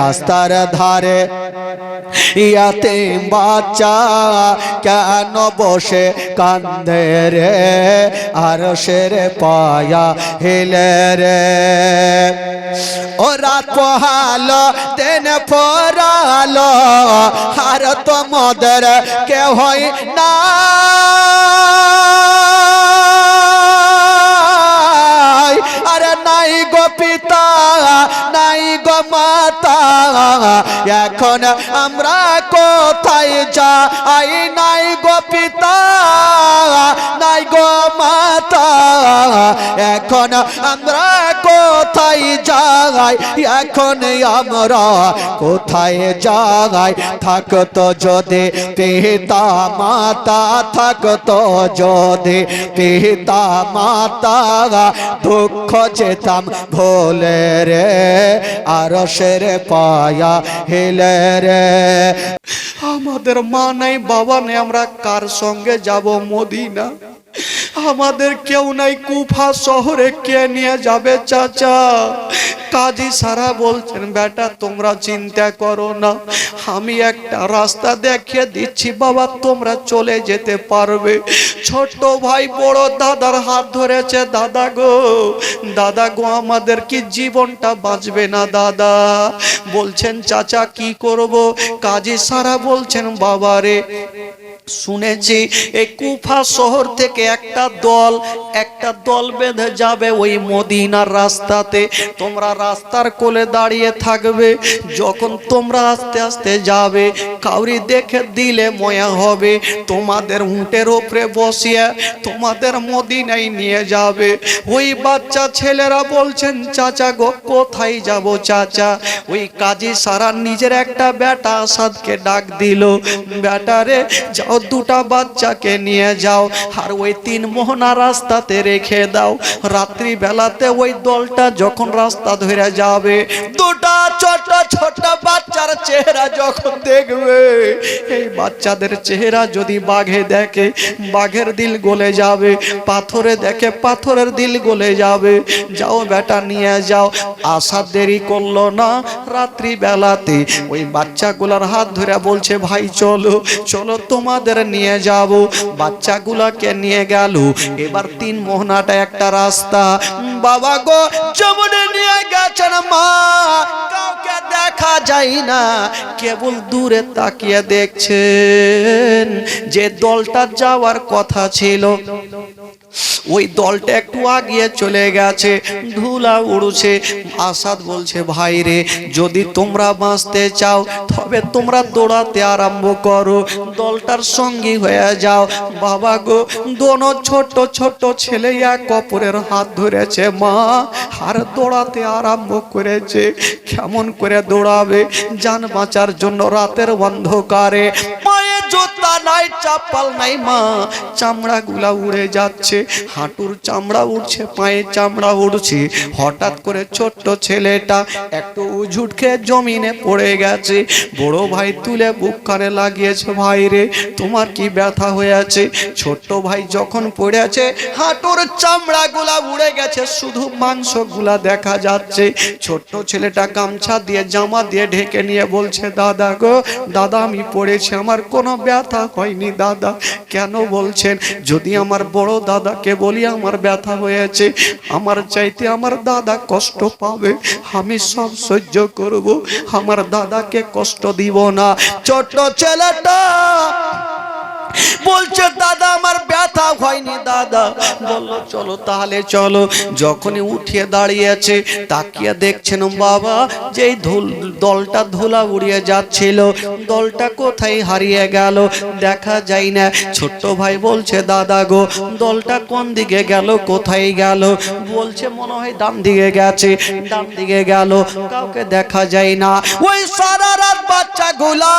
রাস্তার ধারে ইয়াতিম বাচ্চা কেন বসে কান্দে রে, আরশের পায়া হিলে রে। ও রাত পোহালো দিন পরালো, আর তোমাদের কেহই না, আরে নাই গো পিতা নাই গো মাতা, এখন আমরা কোথায় যাই, নাই গো পিতা নাই গো মাতা, এখন আমরা কোথায় যাই, এখন আমরা কোথায় যাই। থাকতো যদি পিতা মাতা, থাকতো যদি পিতা মাতা, দুঃখ যেতাম ভোলে রে, আরশের পায়া হিলে রে। আমাদের মা নাই বাবা নেই, আমরা কার সঙ্গে যাব মদিনা? আমাদের কেউ নাই, কুফা শহরে কে নিয়ে যাবে চাচা? কাজী সারা বলছেন বেটা তোমরা চিন্তা করো না, আমি একটা রাস্তা দেখিয়ে দিচ্ছি বাবা, তোমরা চলে যেতে পারবে। ছোট ভাই বড় দাদার হাত ধরেছে, দাদা গো দাদা গো আমাদের কি জীবনটা বাঁচবে না দাদা? বলছেন চাচা কি করব? কাজী সারা বলছেন বাবা রে, শুনেছি এই কুফা শহর থেকে একটা দল বেঁধে যাবে ওই মদিনার রাস্তাতে, তোমরা রাস্তার কোলে দাঁড়িয়ে থাকবে, যখন তোমরা আস্তে আস্তে যাবে কাউরি দেখে দিলে ময়া হবে, তোমাদের উটের উপরে বসিয়ে তোমাদের মদিনায় নিয়ে যাবে। ওই বাচ্চা ছেলেরা বলছেন চাচা গো কোথায় যাব চাচা? ওই কাজী সারা নিজের একটা বেটা আসাদকে ডাক দিল, বেটারে যাও দুটা বাচ্চাকে নিয়ে যাও, আর ওই 3 মোহনা রাস্তাতে রেখে দাও, রাত্রি বেলাতে ওই দলটা যখন রাস্তা ধরে যাবে, দুটা ছোট ছোট বাচ্চার চেহারা যখন দেখবে, এই বাচ্চাদের চেহারা যদি বাঘে দেখে বাঘের দিল গলে যাবে, পাথরে দেখে পাথরের দিল গলে যাবে। যাও বেটা নিয়ে যাও। আসাদ দেরি করলো না, রাত্রি বেলাতে ওই বাচ্চাগুলার হাত ধরে বলছে ভাই চলো চলো তোমাদের নিয়ে যাব। বাচ্চাগুলাকে নিয়ে গেল। এবার 3 মোহনাটা একটা রাস্তা, বাবা গো যেমনে নিয়ে গেছেন মা কাউকে দেখা যায় না, কেবল দূরে তাকিয়ে দেখছেন যে দলটা যাওয়ার কথা ছিল ওই দলটা একটু আগিয়ে চলে গেছে, ধুলা উড়ছে। আসাদ বলছে ভাই রে যদি তোমরা বাঁচতে চাও তবে তোমরা দৌড়াতে আরম্ভ করো, দলটার সঙ্গী হয়ে যাও। বাবা গো দোনো ছোট ছোট ছেলে এক অপরের হাত ধরেছে মা, আর দৌড়াতে আরম্ভ করেছে। কেমন করে দৌড়াবে? জান বাঁচার জন্য রাতের অন্ধকারে, পায়ে জুতা নাই চাপ্পাল নাই মা, চামড়া গুলা উড়ে যাচ্ছে, হাঁটুর চামড়া উঠছে, পায়ে চামড়া উঠছে। হঠাৎ করে ছোট্ট ছেলেটা একটু উঝুট খেয়ে জমিনে পড়ে গেছে। বড় ভাই তুলে বুক কানে লাগিয়েছে, ভাই রে তোমার কি ব্যথা হয়েছে? ছোট্ট ভাই যখন পড়েছে হাঁটুর চামড়া গুলা উড়ে গেছে, শুধু মাংস গুলা দেখা যাচ্ছে। ছোট্ট ছেলেটা গামছা দিয়ে জামা দিয়ে ঢেকে নিয়ে বলছে দাদা গো দাদা আমি পড়েছি, আমার কোনো ব্যথা হয়নি দাদা। কেন বলছেন? যদি আমার বড় দাদাকে বলি আমার ব্যথা হয়েছে, আমার চাইতে আমার দাদা কষ্ট পাবে, আমি সব সহ্য করব, আমার দাদাকে কষ্ট দিব না। ছোট্ট ছেলেটা বলছে দাদা আমার ব্যথা হয়নি দাদা। বললো চলো তাহলে চলো। যখনই উঠিয়ে দাঁড়িয়েছে তাকিয়ে দেখছেন বাবা যে দলটা ধুলা উড়িয়ে যাচ্ছিল, দলটা কোথায় হারিয়ে গেল দেখা যায় না। ছোট্ট ভাই বলছে দাদা গো দলটা কোন দিকে গেল, কোথায় গেল? বলছে মনে হয় ডান দিকে গেছে। ডান দিকে গেল, কাউকে দেখা যায় না। ওই সারা রাত বাচ্চাগুলা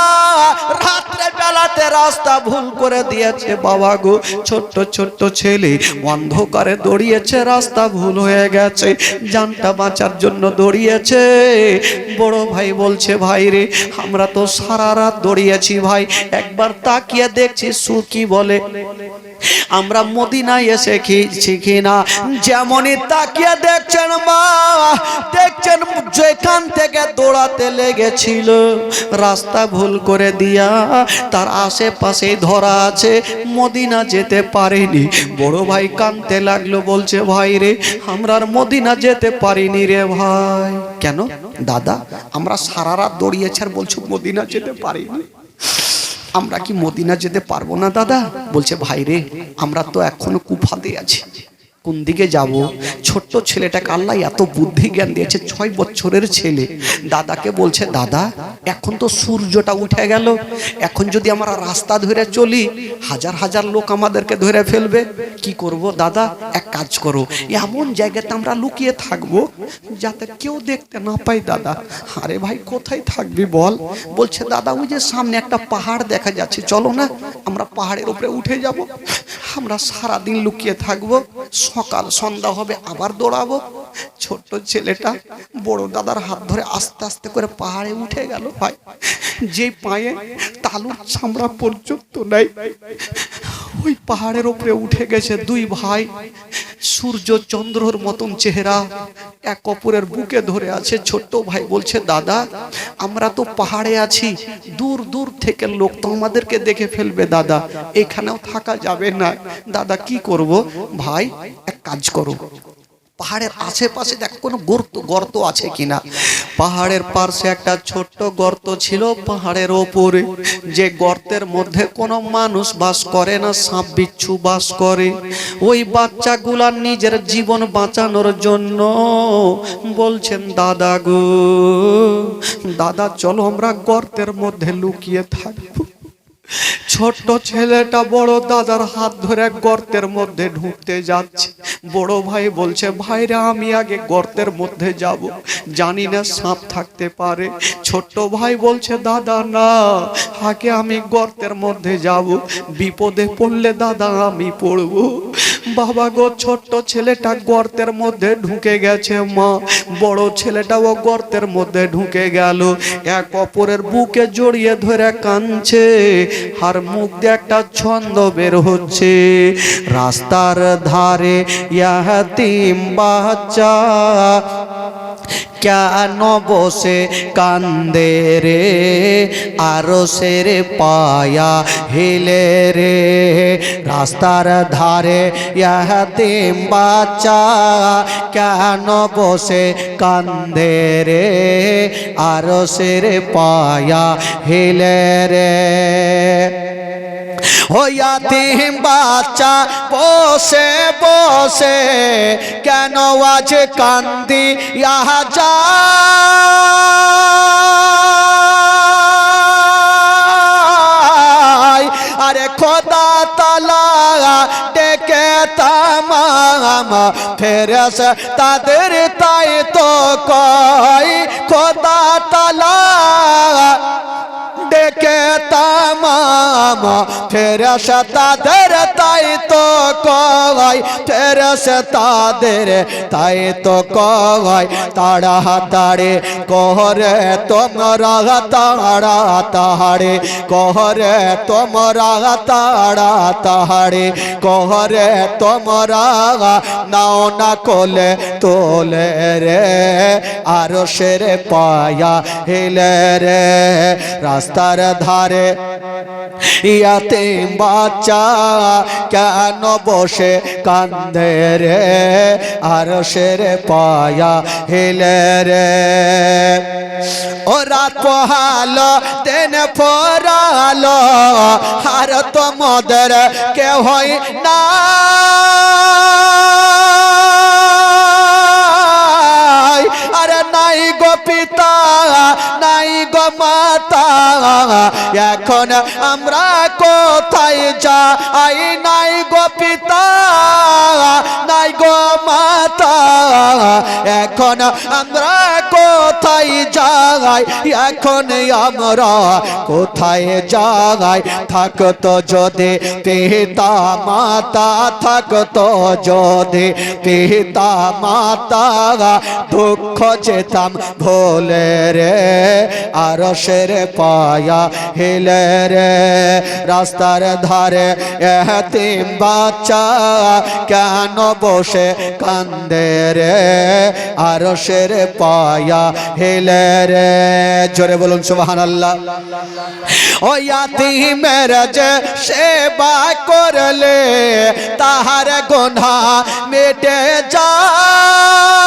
রাত্রে বেলাতে রাস্তা ভুল করে দিয়েছে বাবা গো। ছোট্ট ছোট্ট ছেলে অন্ধকারে দৌড়িয়েছে, রাস্তা ভুল হয়ে গেছে, জানটা বাঁচার জন্য দৌড়িয়েছে। বড় ভাই বলছে ভাই রে আমরা তো সারা রাত দৌড়িয়েছি ভাই, একবার তাকিয়ে দেখছি সুর কি বলে। আমরা মদিনায় এসে শিখি না। যেমনই তাকিয়ে দেখছেন মা, দেখছেন যেখান থেকে দৌড়াতে লেগেছিল রাস্তা ভুল করে দিয়া তার আশেপাশে ধরা আছে, মদিনা যেতে পারেনি। বড় ভাই কাঁদতে লাগলো, বলছে ভাই রে আমরা আর মদিনা যেতে পারিনি রে ভাই। কেন দাদা? আমরা সারা রাত দৌড়িয়েছি আর বলছো মদিনা যেতে পারিনি, আমরা কি মদিনা যেতে পারবো না দাদা? বলছে ভাই রে আমরা তো এখনো কুফাতে আছি, কোন দিকে যাব? ছোট্ট ছেলেটাকে আল্লাহ এত বুদ্ধি জ্ঞান দিয়েছে, 6 বছরের ছেলে। দাদাকে বলছে দাদা এখন তো সূর্যটা উঠে গেল, এখন যদি আমরা রাস্তা ধরে চলি হাজার হাজার লোক আমাদেরকে ধরে ফেলবে, কি করব দাদা? এক কাজ করো, এমন জায়গাতে আমরা লুকিয়ে থাকবো যাতে কেউ দেখতে না পায় দাদা। আরে ভাই কোথায় থাকবি বল? বলছে দাদা ওই যে সামনে একটা পাহাড় দেখা যাচ্ছে, চলো না আমরা পাহাড়ের উপরে উঠে যাব, আমরা সারাদিন লুকিয়ে থাকবো, সকাল সন্ধ্যা হবে আবার দৌড়াবো। ছোট্ট ছেলেটা বড় দাদার হাত ধরে আস্তে আস্তে করে পাহাড়ে উঠে গেল। ভাই যে পায়ে তালুর চামড়া পর্যন্ত নাই, ওই পাহাড়ের উপরে উঠে গেছে। দুই ভাই সূর্য চন্দ্রর মতন চেহারা, এক অপরের বুকে ধরে আছে। ছোট্ট ভাই বলছে দাদা আমরা তো পাহাড়ে আছি, দূর দূর থেকে লোক তো আমাদেরকে দেখে ফেলবে দাদা, এখানেও থাকা যাবে না দাদা, কি করব? ভাই এক কাজ করো, পাহাড়ের আশেপাশে দেখ কোনো গর্ত আছে কিনা। পাহাড়ের পাশে একটা ছোট্ট গর্ত ছিল, পাহাড়ের ওপরে যে গর্তের মধ্যে কোনো মানুষ বাস করে না, সাপ বিচ্ছু বাস করে। ওই বাচ্চাগুলা নিজের জীবন বাঁচানোর জন্য বলছেন দাদা গো দাদা চলো আমরা গর্তের মধ্যে লুকিয়ে থাকবো। ছোট্ট ছেলেটা বড় দাদার হাত ধরে গর্তের মধ্যে ঢুকতে যাচ্ছে। বড় ভাই বলছে ভাইরা আমি আগে গর্তের মধ্যে যাব, জানি না সাপ থাকতে পারে। ছোট্ট ভাই বলছে দাদা না, আগে আমি গর্তের মধ্যে যাব, বিপদে পড়লে দাদা আমি পড়ব। বাবা গো ছোট্ট ছেলেটা গর্তের মধ্যে ঢুকে গেছে, মা বড় ছেলেটাও গর্তের মধ্যে ঢুকে গেল। এক অপরের বুকে জড়িয়ে ধরে কাঁদছে, আর মুখ দিয়ে একটা ছন্দ বের হচ্ছে, রাস্তার ধারে ইয়াতীম বাচ্চা কেন বসে কান্দে রে, আরশের পায়া হিলে রে। রাস্তার ধারে ইয়াতীম বাচ্চা কেন বসে কান্দে রে, আরশের পায়া হিলে রে। ও ইয়াতীম বাচ্চা বসে বসে কেন আজ কান্দি ইহা যায়। আরে খোদা তাআলা ডেকে তামাম ফেরেশতাদের তাই তো কয়, খোদা তাআলা ডেকে তামাম ফেরেশতাদের তাই তো কয়, ফেরেশতাদের তাই তো কয়, তাড়াতাড়ি করে তোমরা তাড়াতাড়ি করে তোমরা তাড়াতাড়ি করে তোমরা নাও না কোলে তোলে রে, আরশের পায়া হিলে রে। রাস্তার ধারে ইয়াতীম বাচ্চা কেন বসে কান্দে রে, আরশের পায়া হিলে রে। ও রাত পোহালো দিন ফোরালো, আর তোমাদের কেহই না, আরে নাই গো পিতা নাই গো মাতা, এখন আমরা কোথায় যাই, নাই গো পিতা নাই গো মাতা, এখন আমরা কোথায় যাই। যাই, এখন আমরা কোথায় যাই? থাকতো যদি পিতা মাতা, থাকতো যদি পিতা মাতা, দুঃখ যেতাম ভোলে রে, আরশের পায়া হিলে রে। রাস্তার ধারে এতিম বাচ্চা কেন বসে কান্দে রে, আরশের পায়া হিলে রে। জোরে বলুন সুবহানাল্লাহ। ও ইয়াতীমের যে সেবা করলে তাহার গুনাহ মিটে যায়।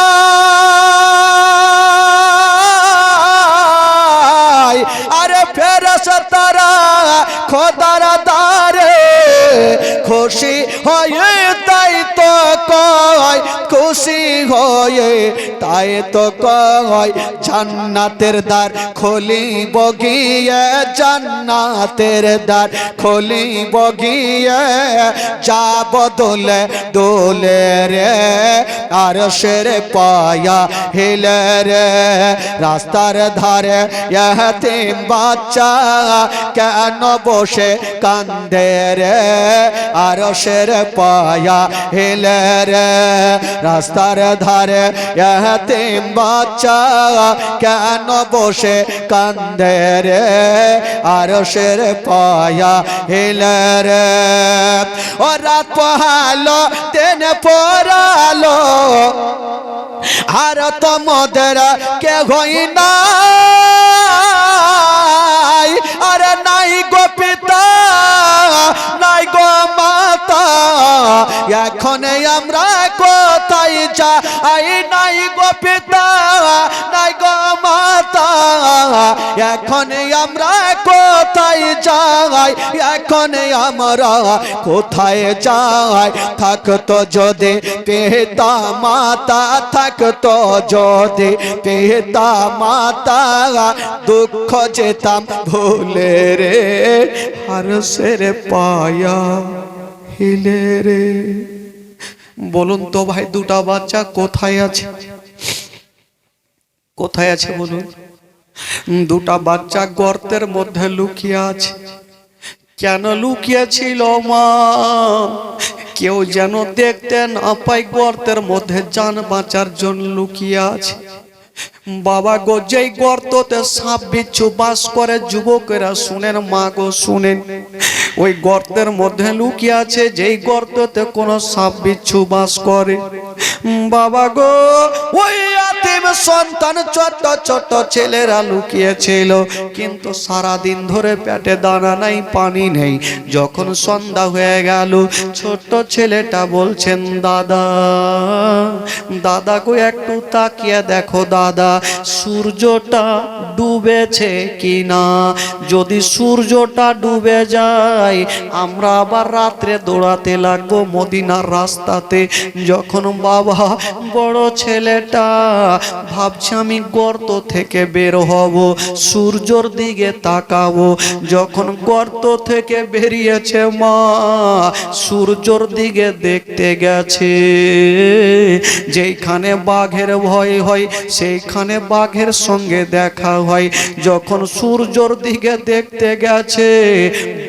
আরে ফেরেশতারা খোদার দারে খুশি হয়ে তাই তো কয়, খুশি হয়ে তাই তো কয়, জান্নাতের দ্বার খুলিব গিয়ে, জান্নাতের দ্বার খুলিব গিয়ে, যাব দোলে দোলে রে, আরশের পায়া হিলে রে। রাস্তার ধারে এতিম বাচ্চা কেন বসে কান্দে রে, আরশের পায়া হিলে রে। রাস্তার ধারে এতিম বাচ্চা কেন বসে কান্দে রে, আরশের পায়া হিলে রে। ও রাত পোহালো দিন পড়ালো, আর তোমাদের কে হই না, আরে নাই গো পিতা নাই গো মাতা, এখন আমরা কোথায় যাই? নাই গো পিতা নাই গো মাতা, এখন আমরা কোথায় যাই? এখন আমরা কোথায় যাই? থাকতো যদি পিতা মাতা, থাকতো যদি পিতা মাতা, দুঃখ যেতাম ভুলে রে, আরশের পায়া হিলে রে। বলুন তো ভাই, দুটা বাচ্চা কোথায় আছে? কোথায় আছে বলুন? দুটা বাচ্চা গর্তের মধ্যে লুকিয়ে আছে। কেন লুকিয়েছিল মা? কেউ যেন দেখতে না পায়, গর্তের মধ্যে জান বাঁচার জন্য লুকিয়ে আছে। বাবা গো, যেই গর্ততে সাপ বিচ্ছু বাস করে, যুবকেরা শুনেন, মা গো শুনেন, ওই গর্তের মধ্যে লুকিয়ে আছে যেই গর্ততে কোন সাপ বিচ্ছু বাস করে। বাবা গো, ওই ইয়াতীম সন্তান ছোট ছোট ছেলেরা লুকিয়েছিল, কিন্তু সারা দিন ধরে পেটে দানা নাই, পানি নেই। যখন সন্ধ্যা হয়ে গেল, ছোট ছেলেটা বলছেন, দাদা দাদা গো, একটু তাকিয়ে দেখো দাদা, সূর্যটা ডুবেছে কিনা। যদি সূর্যটা ডুবে যায়, আমরা আবার রাত্রে দৌড়াতে লাগবো মদিনার রাস্তাতে। যখন বাবা বড় ছেলেটা ভাবছে আমি গর্ত থেকে বের হব, সূর্যর দিকে তাকাবো, যখন গর্ত থেকে বেরিয়েছে মা, সূর্যর দিকে দেখতে গেছে। যেইখানে বাঘের ভয় হয়, সেইখানে বাঘের সঙ্গে দেখা হয়। যখন সূর্যর দিকে দেখতে গেছে,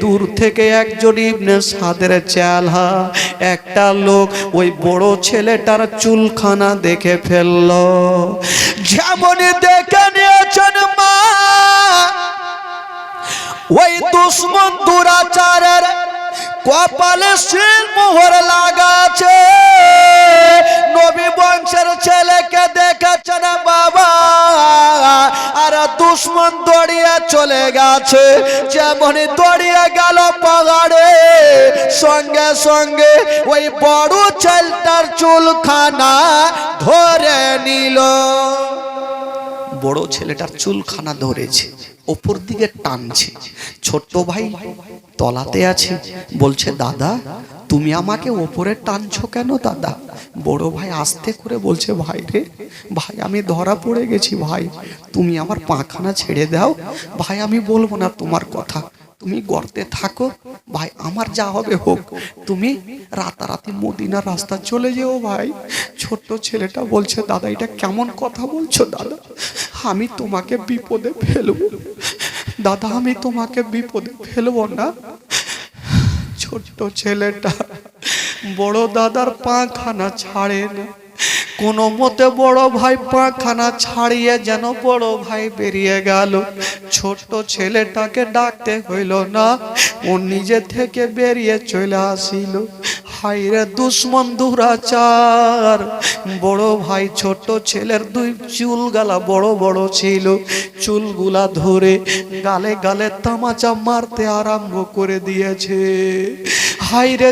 দূর থেকে একজন ইবনে সাদের চেলা একটা লোক ওই বড় ছেলেটার চুলখানা দেখে ফেলল। যেমনই দেখে নিয়েছেন মা, ওই দুশ্মন দুরাচারের কপালে সিল মোহর লাগাছে। নবী বংশের ছেলেকে দেখেছেন বাবা, আর দুশ্মন দৌড়িয়ে চলে গেছে। যেমনই দৌড়িয়ে গেল পাহাড়ে, সঙ্গে সঙ্গে ওই বড় ছেলেটার চুলখানা ধরে নিল। বড় ছেলেটার চুলখানা ধরেছে, ওপর দিকে টানছে। ছোট্ট ভাই তলাতে আছে, বলছে দাদা তুমি আমাকে ওপরে টানছো কেন দাদা? বড় ভাই আস্তে করে বলছে, ভাই রে ভাই, আমি ধরা পড়ে গেছি ভাই, তুমি আমার পাখানা ছেড়ে দাও ভাই, আমি বলবো না তোমার কথা, তুমি গর্তে থাকো ভাই, আমার যা হবে হোক, তুমি রাতারাতি মদিনার রাস্তা চলে যেও ভাই। ছোট্ট ছেলেটা বলছে দাদা এটা কেমন কথা বলছো দাদা, আমি তোমাকে বিপদে ফেলবো দাদা, আমি তোমাকে বিপদে ফেলবো না। ছোট্ট ছেলেটা বড় দাদার পাখানা ছাড়ে না, কোন মতে বড় ভাই পাখানা ছাড়িয়ে যেন বড় ভাই বেরিয়ে গেল। ছোট্ট ছেলেটাকে ডাকতে হইল না, ও নিজে থেকে বেরিয়ে চলে আসিল। হাইরে দুশ্মন দুরাচার। বড় ভাই ছোট ছেলের দুই চুল গালা বড় বড় ছিল, চুলগুলা ধরে গালে গালে তামাচা মারতে আরম্ভ করে দিয়েছে। হাইরে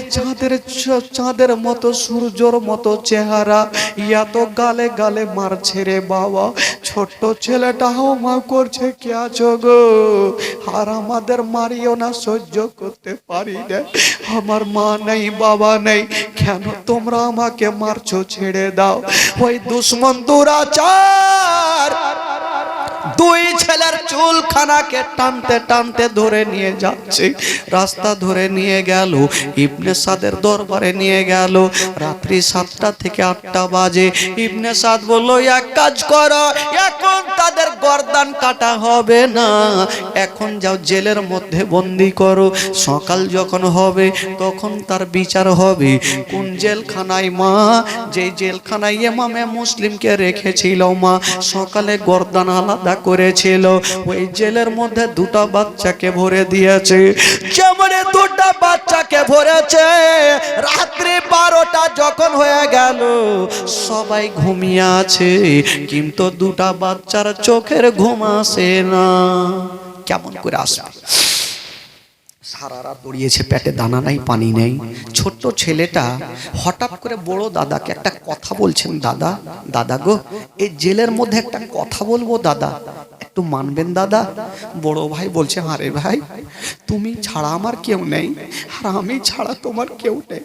চাঁদের মতো সূর্যর মতো চেহারা, ইয়া তো গালে গালে মারছে রে বাবা। ছোট্ট ছেলেটা হাওমাও করছে, কে আছো গো? আর আমাদের মারিও না, সহ্য করতে পারি না, আমার মা নেই বাবা নেই, কেন তোমরা আমাকে মারছো, ছেড়ে দাও। ওই দুশ্মন দুরাচার দুই ছেলের চুলখানাকে টানতে টানতে ধরে নিয়ে যাচ্ছে। রাস্তা ধরে নিয়ে গেল, ইবনে সাদের দরবারে নিয়ে গেল। রাত্রি 7টা থেকে 8টা বাজে। ইবনে সাদ বলল এক কাজ করো, এখন তাদের গর্দান কাটা হবে না, এখন যাও জেলের মধ্যে বন্দি করো, সকাল যখন হবে তখন তার বিচার হবে। কোন জেলখানায় মা? যে জেলখানায় ইমামে মুসলিমকে রেখেছিল মা, সকালে গর্দান আলাদা করেছিল, ওই জেলের মধ্যে দুটো বাচ্চাকে ভরে দিয়েছে। যেমন দুটো বাচ্চাকে ভরেছে, রাত্রি 12টা যখন হয়ে গেল, সবাই ঘুমিয়ে আছে, কিন্তু দুটো বাচ্চার চোখের ঘুম আসে না। কেমন করে আসবে? সারা রাত দৌড়িয়েছে, পেটে দানা নাই পানি নেই। ছোট্ট ছেলেটা হঠাৎ করে বড় দাদাকে একটা কথা বলছেন, দাদা দাদা গো, এই জেলের মধ্যে একটা কথা বলবো দাদা, একটু মানবেন দাদা? বড় ভাই বলছে আরে ভাই, তুমি ছাড়া আমার কেউ নেই, আর আমি ছাড়া তোমার কেউ নেই।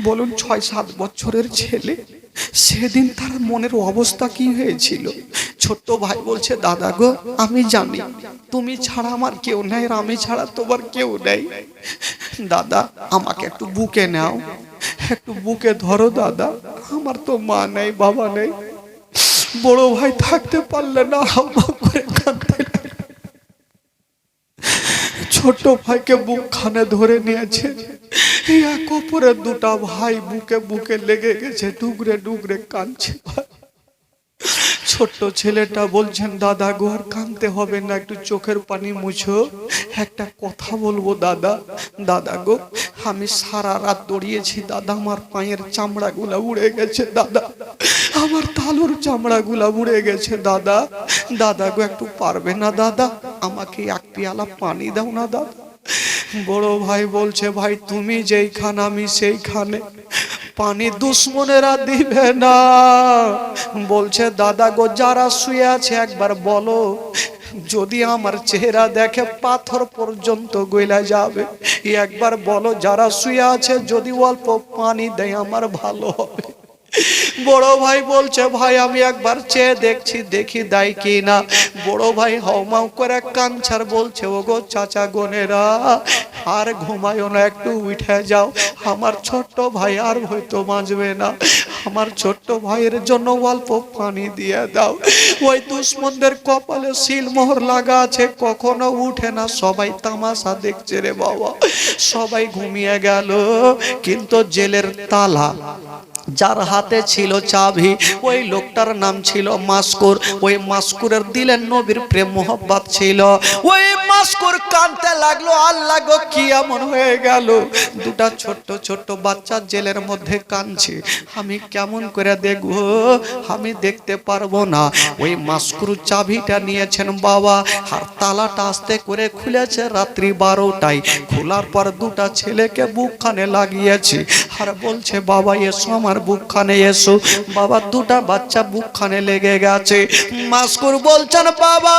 বলুন 6-7 বছরের ছেলে, সেদিন তার মনের অবস্থা কি হয়েছিল? ছোট্ট ভাই বলছে দাদা গো, আমি জানি তুমি ছাড়া আমার কেউ নেই, আর আমি ছাড়া তোমার কেউ নেই। দাদা আমাকে একটু বুকে নাও, একটু বুকে ধরো দাদা, আমার তো মা নেই বাবা নেই। বড় ভাই থাকতে পারলে না, করে কাঁদতে লাগলো। ছোট ভাইকে বুক খানে ধরে নিয়েছে, এক অপরের দুটা ভাই বুকে বুকে লেগে গেছে, ডুগরে ডুগরে কাঁদছে। ছোট্ট ছেলেটা বলছেন দাদা গো আর কাঁদতে হবে না, একটু চোখের পানি মুছো, একটা কথা বলবো দাদা। দাদা গো আমি সারা রাত দৌড়িয়েছি দাদা, আমার পায়ের চামড়া গুলা উড়ে গেছে দাদা, আমার তালুর চামড়া গুলা উড়ে গেছে দাদা। দাদা গো একটু পারবে না দাদা, আমাকে এক পেয়ালা পানি দাও না দাদা। বড় ভাই বলছে ভাই তুমি যেইখানে আমি সেইখানে, পানি দুশ্মনেরা দিবে না। বলছে দাদা গো যারা শুয়ে আছে একবার বলো, যদি আমার চেহারা দেখে পাথর পর্যন্ত গইলা যাবে, একবার বলো যারা শুয়ে আছে যদি অল্প পানি দেয় আমার ভালো হবে। বড় ভাই বলছে ভাই আমি একবার চেয়ে দেখছি, দেখি দেয় কি না। বড় ভাই হাউমাউ করে কাঞ্চার বলছে ওগো চাচা গোনেরা, আর ঘুমায়ও না, একটু উঠে যাও, আমার ছোট্ট ভাই আর হয়তো বাঁচবে না, আমার ছোট্ট ভাইয়ের জন্য অল্প পানি দিয়ে দাও। ওই দুশ্মনদের কপালে সিলমোহর লাগা আছে, কখনো উঠে না, সবাই তামাশা দেখছে রে বাবা। সবাই ঘুমিয়ে গেল, কিন্তু জেলের তালা যার হাতে ছিল চাবি, ওই লোকটার নাম ছিল মাসকুর। ওই মাসকুরের দিলের নবীর প্রেম মোহব্বত ছিল। ওই মাসকুর কাঁদতে লাগলো, আল্লাহ গো কি এমন হয়ে গেল, দুটা ছোট্ট ছোট্ট বাচ্চা জেলের মধ্যে কাঁদছে, আমি কেমন করে দেখবো, আমি দেখতে পারবো না। ওই মাসকুর চাবিটা নিয়েছেন বাবা, আর তালাটা আস্তে করে খুলেছে রাত্রি 12টায়। খোলার পর দুটা ছেলেকে বুকখানে লাগিয়েছে, আর বলছে বাবা এসো আমার বুকখানে এসো। বাবা দুটা বাচ্চা বুকখানে লেগে গেছে। মাসকুর বলছেন বাবা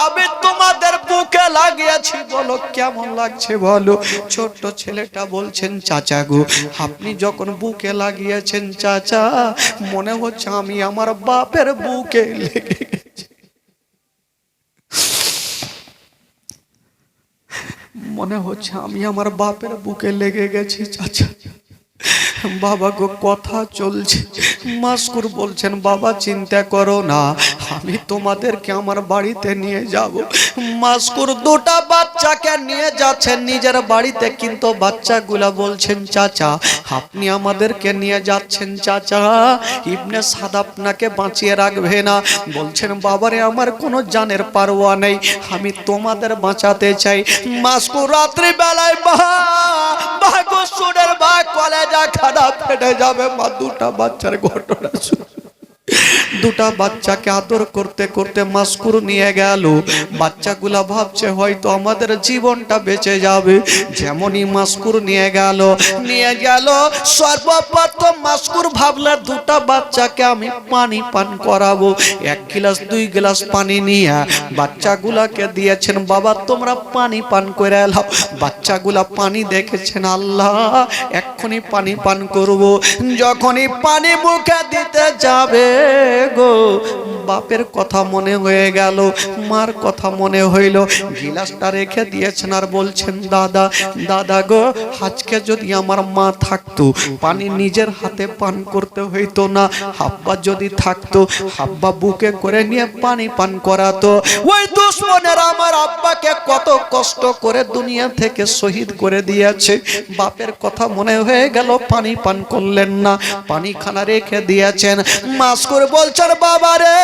আমি তোমাদের বুকে লাগিয়েছি, বলো কেমন লাগছে বলো। ছোট্ট ছেলেটা বলছেন চাচা গো আপনি যখন বুকে লাগিয়েছেন চাচা, মনে হচ্ছে আমি আমার বাপের বুকে লেগে গেছি। মনে হচ্ছে আমি আমার বাপের বুকে লেগে গেছি চাচা। বাবা গো কথা চলছে। মাসকুর বলছেন বাবা চিন্তা করো না, আমি তোমাদেরকে আমার বাড়িতে নিয়ে যাব। মাসকুর দুটা বাচ্চাকে নিয়ে যাচ্ছেন নিজের বাড়িতে, কিন্তু বাচ্চাগুলা বলছেন চাচা আপনি আমাদেরকে নিয়ে যাচ্ছেন চাচা, ইবনে সাদ আপনাকে বাঁচিয়ে রাখবে না। বলছেন বাবারে আমার কোনো জানের পারোয়া নেই, আমি তোমাদের বাঁচাতে চাই। মাসকুর রাত্রি বেলায় বাগো সুরের বা কলেজা খারাপ ফেটে যাবে। মা দুটা বাচ্চার ঘটনা দুটা বাচ্চাকে আদর করতে করতে মাসকুর নিয়ে গেল। বাচ্চাগুলা ভাবছে হয়তো আমাদের জীবনটা বেঁচে যাবে। যেমনই মাসকুর নিয়ে গেল সর্বপ্রথম মাসকুর ভাবলে দুটা বাচ্চাকে আমি পানি পান করাবো। 1 গ্লাস 2 গ্লাস পানি নিয়ে বাচ্চাগুলাকে দিয়েছেন, বাবা তোমরা পানি পান করে এলাও। বাচ্চাগুলা পানি দেখেছেন, আল্লাহ এক্ষুনি পানি পান করব। যখনই পানি মুখে দিতে যাবে গো, বাপের কথা মনে হয়ে গেল, মার কথা মনে হইল। গিলাসটা রেখে দিয়েছেন আর বলছেন দাদা গো, আজকে যদি আমার মা থাকতো পানি নিজের হাতে পান করতে হইতো না। আব্বা যদি থাকতো আব্বা বুকে করে নিয়ে পানি পান করাতো। ওই দুশমনেরা আমার আব্বাকে কত কষ্ট করে দুনিয়া থেকে শহীদ করে দিয়েছে। বাপের কথা মনে হয়ে গেল, পানি পান করলেন না, পানি খানা রেখে দিয়েছেন। মাসকুর বলছেন বাবা রে,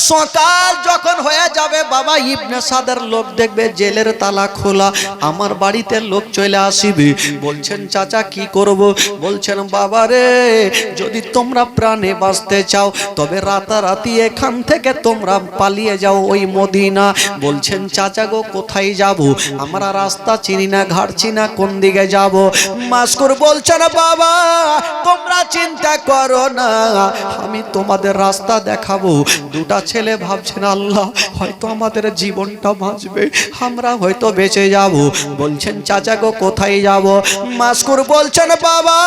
সকাল যখন হয়ে যাবে বাবা ইবনে সাদের লোক দেখবে জেলের তালা খোলা, আমার বাড়িতে লোক চলে আসিবে। বলছেন চাচা কি করব? বলছেন বাবা রে, যদি তোমরা প্রাণে বাঁচতে চাও তবে রাতারাতি এখান থেকে তোমরা পালিয়ে যাও ওই মদিনা। বলছেন চাচা গো কোথায় যাব? আমরা রাস্তা চিনি না, ঘাট চিনা, কোন দিকে যাব? মাসকুর বলছেন বাবা তোমরা চিন্তা করো না, আমি তোমাদের রাস্তা দেখাবো। দুটা ছেলে ভাবছেন আল্লাহ হয়তো আমাদের জীবনটা বাঁচবে, আমরা হয়তো বেঁচে যাব। বলছেন চাচা গো কোথায় যাব? মাসকুর বলছেন বাবা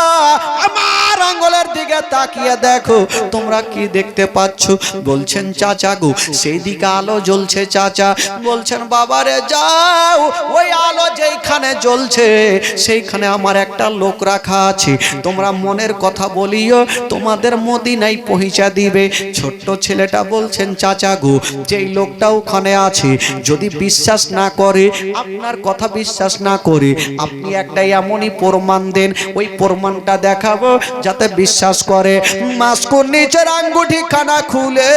আমার আঙ্গুলের দিকে তাকিয়ে দেখো, তোমরা কি দেখতে পাচ্ছ? বলছেন চাচা গো সেই দিকে আলো জ্বলছে চাচা। বলছেন বাবা রে যাও, ওই আলো যেইখানে জ্বলছে সেইখানে আমার একটা লোক রাখা আছে, তোমরা মনের কথা বলিও, তোমাদের মদিনায় পৌঁছা দিবে। ছোট্ট ছেলেটা বলছেন চাচা গো যেই লোকটা ওখানে আছে যদি বিশ্বাস না করে, আপনার কথা বিশ্বাস না করে, আপনি একটা এমনই প্রমাণ দেন, ওই প্রমাণটা দেখাবো যাতে বিশ্বাস করে। মাসকুর নিচের আঙ্গুঠি খানা খুলে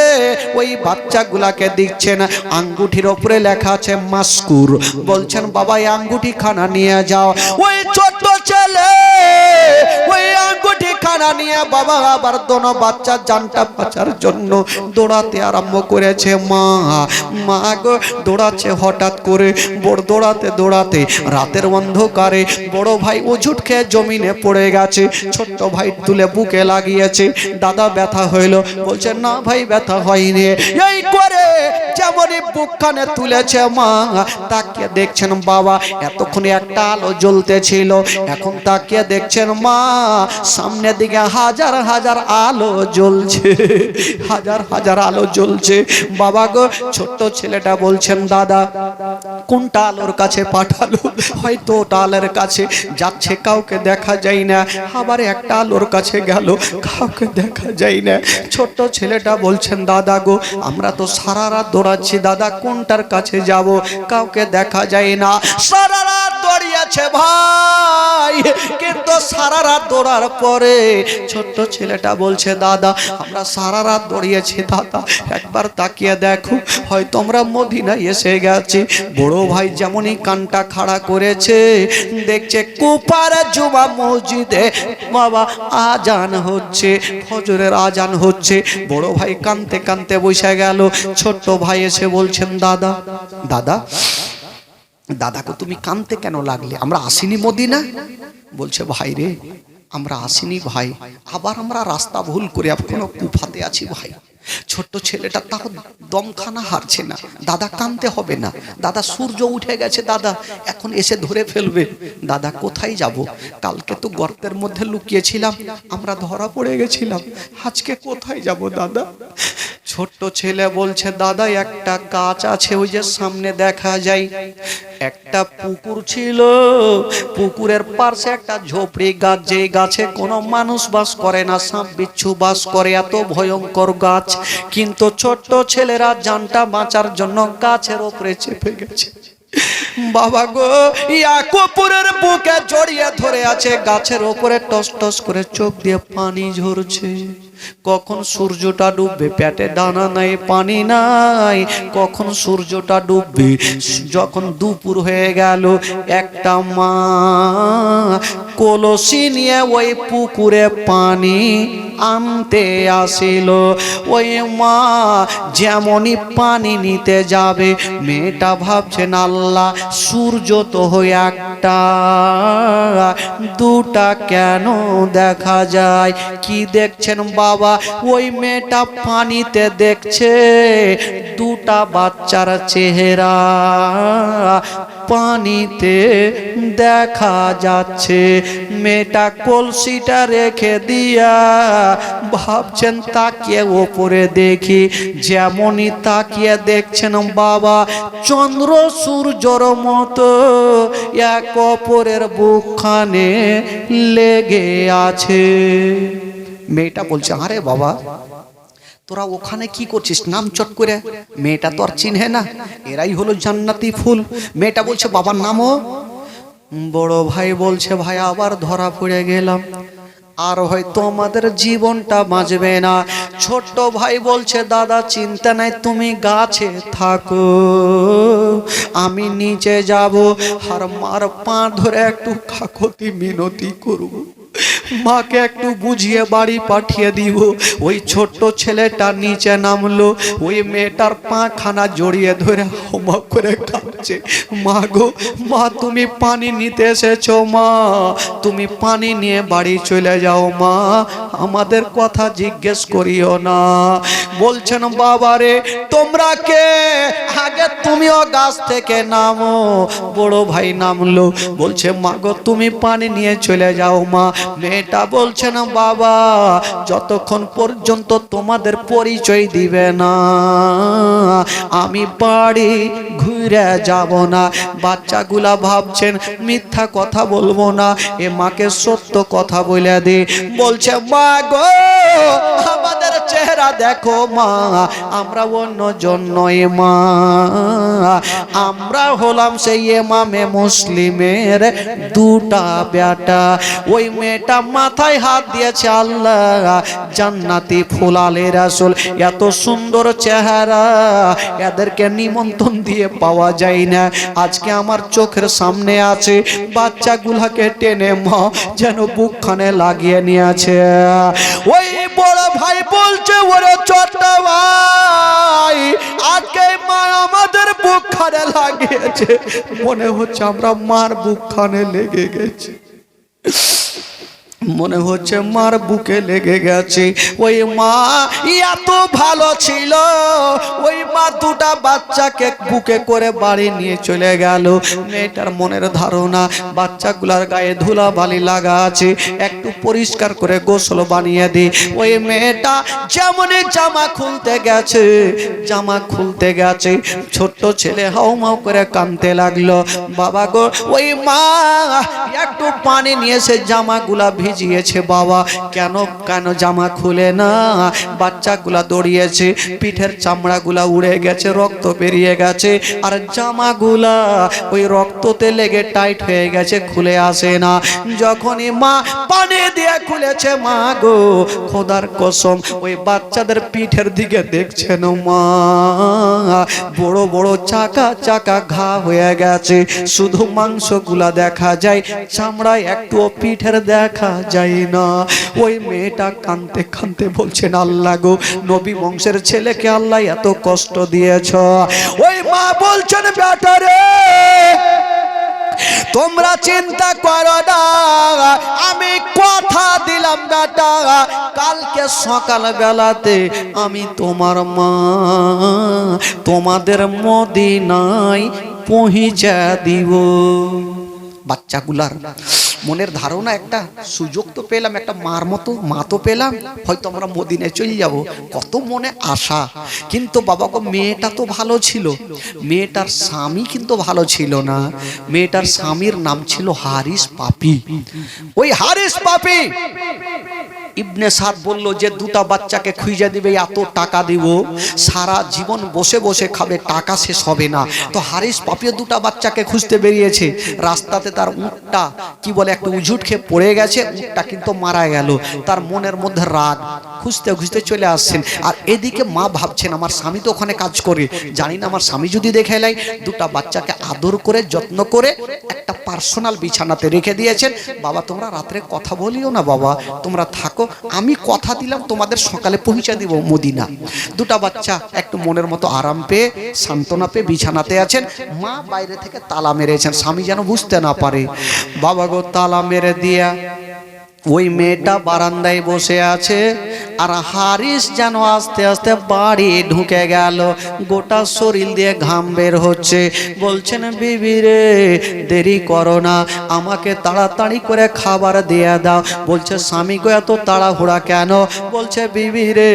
ওই বাচ্চাগুলাকে দিচ্ছেন, আঙ্গুঠির উপরে লেখা আছে মাসকুর। বলছেন বাবা এই আঙ্গুঠি খানা নিয়ে যাও। ওই ছোট্ট ছেলে ওই আঙ্গুঠি খানা নিয়ে বাবা আবার দোনো বাচ্চার জানটা বাঁচার জন্য দৌড়াতে আরম্ভ করেছে। মা গো দৌড়াচ্ছে, হঠাৎ করে বড় দৌড়াতে রাতের অন্ধকারে বড় ভাই উজুট খেয়ে জমিনে পড়ে গেছে, ছোট্ট ভাই তুলে বুকে লাগিয়েছে। দাদা ব্যথা হইল? বলছে না ভাই ব্যথা হয়নি। এই করে যেমনই বুকখানে তুলেছে মা তাকিয়ে দেখছেন বাবা এতক্ষণে একটা আলো জ্বলতেছিল, এখন তাকিয়ে দেখছেন মা সামনের দিকে হাজার হাজার আলো জ্বলছে, হাজার হাজার আলো জ্বলছে। বাবা গো ছোট্ট ছেলেটা বলছেন দাদা কোনটা আলোর কাছে পাঠালো? হয়তো ওটা আলোর কাছে যাচ্ছে, কাউকে দেখা যায় না। আবার একটা আলোর কাছে গেল, কাউকে দেখা যায় না। ছোট্ট ছেলেটা বলছেন দাদা গো আমরা তো সারা রাত দৌড়াচ্ছি, দাদা কোনটার কাছে যাব? কাউকে দেখা যায় না। সারা রাত দৌড়িয়েছে ভাই, কিন্তু সারা রাত দৌড়ার পরে ছোট্ট ছেলেটা বলছে দাদা আমরা সারা রাত দৌড়িয়েছি, দাদা একবার তাকিয়ে দেখো হয়তো আমরা মদিনায় এসে গেছি। বড় ভাই যেমনই কানটা খাড়া করেছে দেখছে কুপারে জুমা মসজিদে বাবা আজান হচ্ছে, ফজরের আজান হচ্ছে। বড় ভাই কানতে কানতে বসে গেল। ছোট্ট ভাই এসে বলছেন দাদা দাদাকে তুমি কানতে কেন লাগলে? আমরা আসিনি মদিনা? বলছে ভাই রে আমরা আসিনি ভাই, আবার আমরা রাস্তা ভুল করে এখনো কুফাতে আছি ভাই। ছোট্ট ছেলেটা তাও দমখানা হারছে না, দাদা কানতে হবে না, দাদা সূর্য উঠে গেছে, দাদা এখন এসে ধরে ফেলবে। দাদা কোথায় যাব? কালকে তো গর্তের মধ্যে লুকিয়েছিলাম, আমরা ধরা পড়ে গেছিলাম, আজকে কোথায় যাব দাদা? ছোট্ট ছেলে বলছে দাদা একটা গাছ আছে ওই যে সামনে দেখা যায়, একটা পুকুর ছিল, পুকুরের পাশে একটা ঝোপড়ি গাছ, যে গাছে কোনো মানুষ বাস করে না, সাপ বিচ্ছু বাস করে, এত ভয়ঙ্কর গাছ। কিন্তু ছোট্ট ছেলেরা জানটা বাঁচার জন্য গাছের ওপরে চেপে গেছে। বাবা গো, ইয়াকুবের বুকে জড়িয়ে ধরে আছে, গাছের ওপরে টস টস করে চোখ দিয়ে পানি ঝরছে। কখন সূর্যটা ডুববে, পেটে ডানা নাই, পানি নাই, কখন সূর্যটা ডুববে। যখন দুপুর হয়ে গেল, একটা মা কলসি নিয়ে ওই পুকুরে পানি আনতে আসিল। ওই মা যেমনই পানি নিতে যাবে, মেয়েটা ভাবছেন আল্লাহ সূর্য তো হয়ে একটা দুটা কেন দেখা যায়। কি দেখছেন বাবা? ওই মেয়েটা পানিতে দেখছে দুটা বাচ্চার চেহারা পানিতে দেখা যাচ্ছে। মেয়েটা কলসিটা রেখে দিয়া ভাবছেন তাকিয়ে ওপরে দেখি। যেমনই তাকিয়ে দেখছেন বাবা, চন্দ্র সূর্যর মতো এক অপরের বুকখানে লেগে আছে। মেয়েটা বলছে আরে বাবা তোরা ওখানে কি করছিস, নাম চট করে। মেয়েটা তো আর চিনহে না, এরাই হলো জান্নাতি ফুল। মেয়েটা বলছে বাবার নামও। বড় ভাই বলছে ভাই আবার ধরা পড়ে গেলাম, আর হয়তো আমাদের জীবনটা বাঁচবে না। ছোট্ট ভাই বলছে দাদা চিন্তা নাই, তুমি গাছে থাকো, আমি নিচে যাব, আর মার পা ধরে একটু কাকতি মিনতি করব, মাকে একটু বুঝিয়ে বাড়ি পাঠিয়ে দিব। ওই ছোট্ট ছেলেটা নিচে নামলো, ওই মেয়েটার পা খানা জড়িয়ে ধরে হোমা করে কাঁদছে, মা গো মা তুমি পানি নিতে এসেছো, মা তুমি পানি নিয়ে বাড়ি চলে যাও, মা আমাদের কথা জিজ্ঞেস করিও না। বলছেন বাবারে তোমরা কে, আগে তুমিও গাছ থেকে নামো। বড় ভাই নামলো, বলছে মা গো তুমি পানি নিয়ে চলে যাও মা। মেয়েটা বলছে না বাবা যতক্ষণ পর্যন্ত তোমাদের পরিচয় দিবে না আমি বাড়ি ঘুরে যাব না। বাচ্চাগুলা ভাবছেন মিথ্যা কথা বলবো না, এ মাকে সত্য কথা বলে দে। বলছে মা গো আমাদের চেহারা দেখো মা, আমরা অন্য জন্যই মা, আমরা হলাম সেই ইমামে মুসলিমের দুটা বেটা। ওই মেয়েটা মাথায় হাত দিয়েছে, আল্লাহ জান্নাতি ফুল আলে রাসূল, এত সুন্দর চেহারা এদেরকে নিমন্ত্রণ দিয়ে পাওয়া যায় না, আজকে আমার চোখের সামনে আছে। বাচ্চাগুলাকে টেনে মা যেন বুকখানে লাগিয়ে নিয়েছে। ওই বড় ভাই বলছে ওরে ছোট্টা ভাই আজকে মা আমাদের বুকখানে লাগিয়েছে, মনে হচ্ছে আমরা মার বুকখানে লেগে গেছে, মনে হচ্ছে মার বুকে লেগে গেছে। ওই মা এত ভালো ছিল, ওই মা দুটা বাচ্চাকে বুকে করে বাড়ি নিয়ে চলে গেল। মেয়েটার মনের ধারণা বাচ্চাগুলার গায়ে ধুলা বালি লাগা আছে, একটু পরিষ্কার করে গোসল বানিয়ে দি। ওই মেয়েটা যেমনই জামা খুলতে গেছে, জামা খুলতে গেছে, ছোট্ট ছেলে হাউমাউ করে কাঁদতে লাগলো। বাবা গো ওই মা একটু পানি নিয়ে সে জামাগুলা ভিজিয়েছে। বাবা কেন কেন জামা খুলে না? বাচ্চাগুলা দৌড়িয়েছে, পিঠের চামড়াগুলা উড়ে গেছে, রক্ত বেরিয়ে গেছে, আর জামাগুলা ওই রক্ততে লেগে টাইট হয়ে গেছে, খুলে আসে না। যখনই মা পানি দিয়ে খুলেছে, মা গো খোদার কসম ওই বাচ্চাদের পিঠের দিকে দেখছেন মা, বড় বড় চাকা চাকা ঘা হয়ে গেছে, শুধু মাংসগুলা দেখা যায়, চামড়ায় একটুও পিঠের দেখা যায় না। ওই মেয়েটা কাঁদতে কাঁদতে বলছেন আল্লাহ গো নবী বংশের ছেলেকে আল্লাহ এত কষ্ট দিয়েছ। ওই মা বলছেন বেটা রে তোমরা চিন্তা করো না, আমি কথা দিলাম বেটা কালকে সকাল বেলাতে আমি তোমার মা তোমাদের মদিনায় পৌঁছে দিব। বাচ্চাগুলার মনের ধারণা একটা সুযোগ তো পেলাম, একটা মার মতো মা তো পেলাম, হয়তো আমরা মদিনায় চলে যাব, কত মনে আশা। কিন্তু বাবা গো, মেয়েটা তো ভালো ছিল, মেয়েটার স্বামী কিন্তু ভালো ছিল না। মেয়েটার স্বামীর নাম ছিল হারিস পাপি। ওই হারিস পাপি ইবনে সাদ বলল যে দুটা বাচ্চাকে খুঁজে দিবে, এত টাকা দিব, সারা জীবন বসে বসে খাবে, টাকা শেষ হবে না। তো হারিস পাপিও দুটা বাচ্চাকে খুঁজতে বেরিয়েছে। রাস্তাতে তার উটটা কি বলে একটা উজুট খেয়ে পড়ে গেছে, উটটা কিন্তু মারা গেল। তার মনের মধ্যে রাগ, খুঁজতে খুঁজতে চলে আসছেন। আর এদিকে মা ভাবছেন আমার স্বামী তো ওখানে কাজ করে, জানি না আমার স্বামী যদি দেখে নেয়। দুটা বাচ্চাকে আদর করে যত্ন করে একটা পার্সোনাল বিছানাতে রেখে দিয়েছেন। বাবা তোমরা রাত্রে কথা বলিও না বাবা, তোমরা থাকো, আমি কথা দিলাম তোমাদের সকালে পৌঁছে দিব মদিনা। দুটা বাচ্চা একটু মনের মতো আরাম পেয়ে সান্ত্বনা পেয়ে বিছানাতে আছেন। মা বাইরে থেকে তালা মেরেছেন, স্বামী যেন বুঝতে না পারে। বাবা গো, তালা মেরে দিয়া ওই মেয়েটা বারান্দায় বসে আছে। আর হারিস যেন আস্তে আস্তে বাড়ি ঢুকে গেল, গোটা শরীর দিয়ে ঘাম বের হচ্ছে। বলছেন বিবি রে দেরি করো না, আমাকে তাড়াতাড়ি করে খাবার দিয়ে দাও। বলছে স্বামী গো এত তাড়াহুড়া কেন? বলছে বিবি রে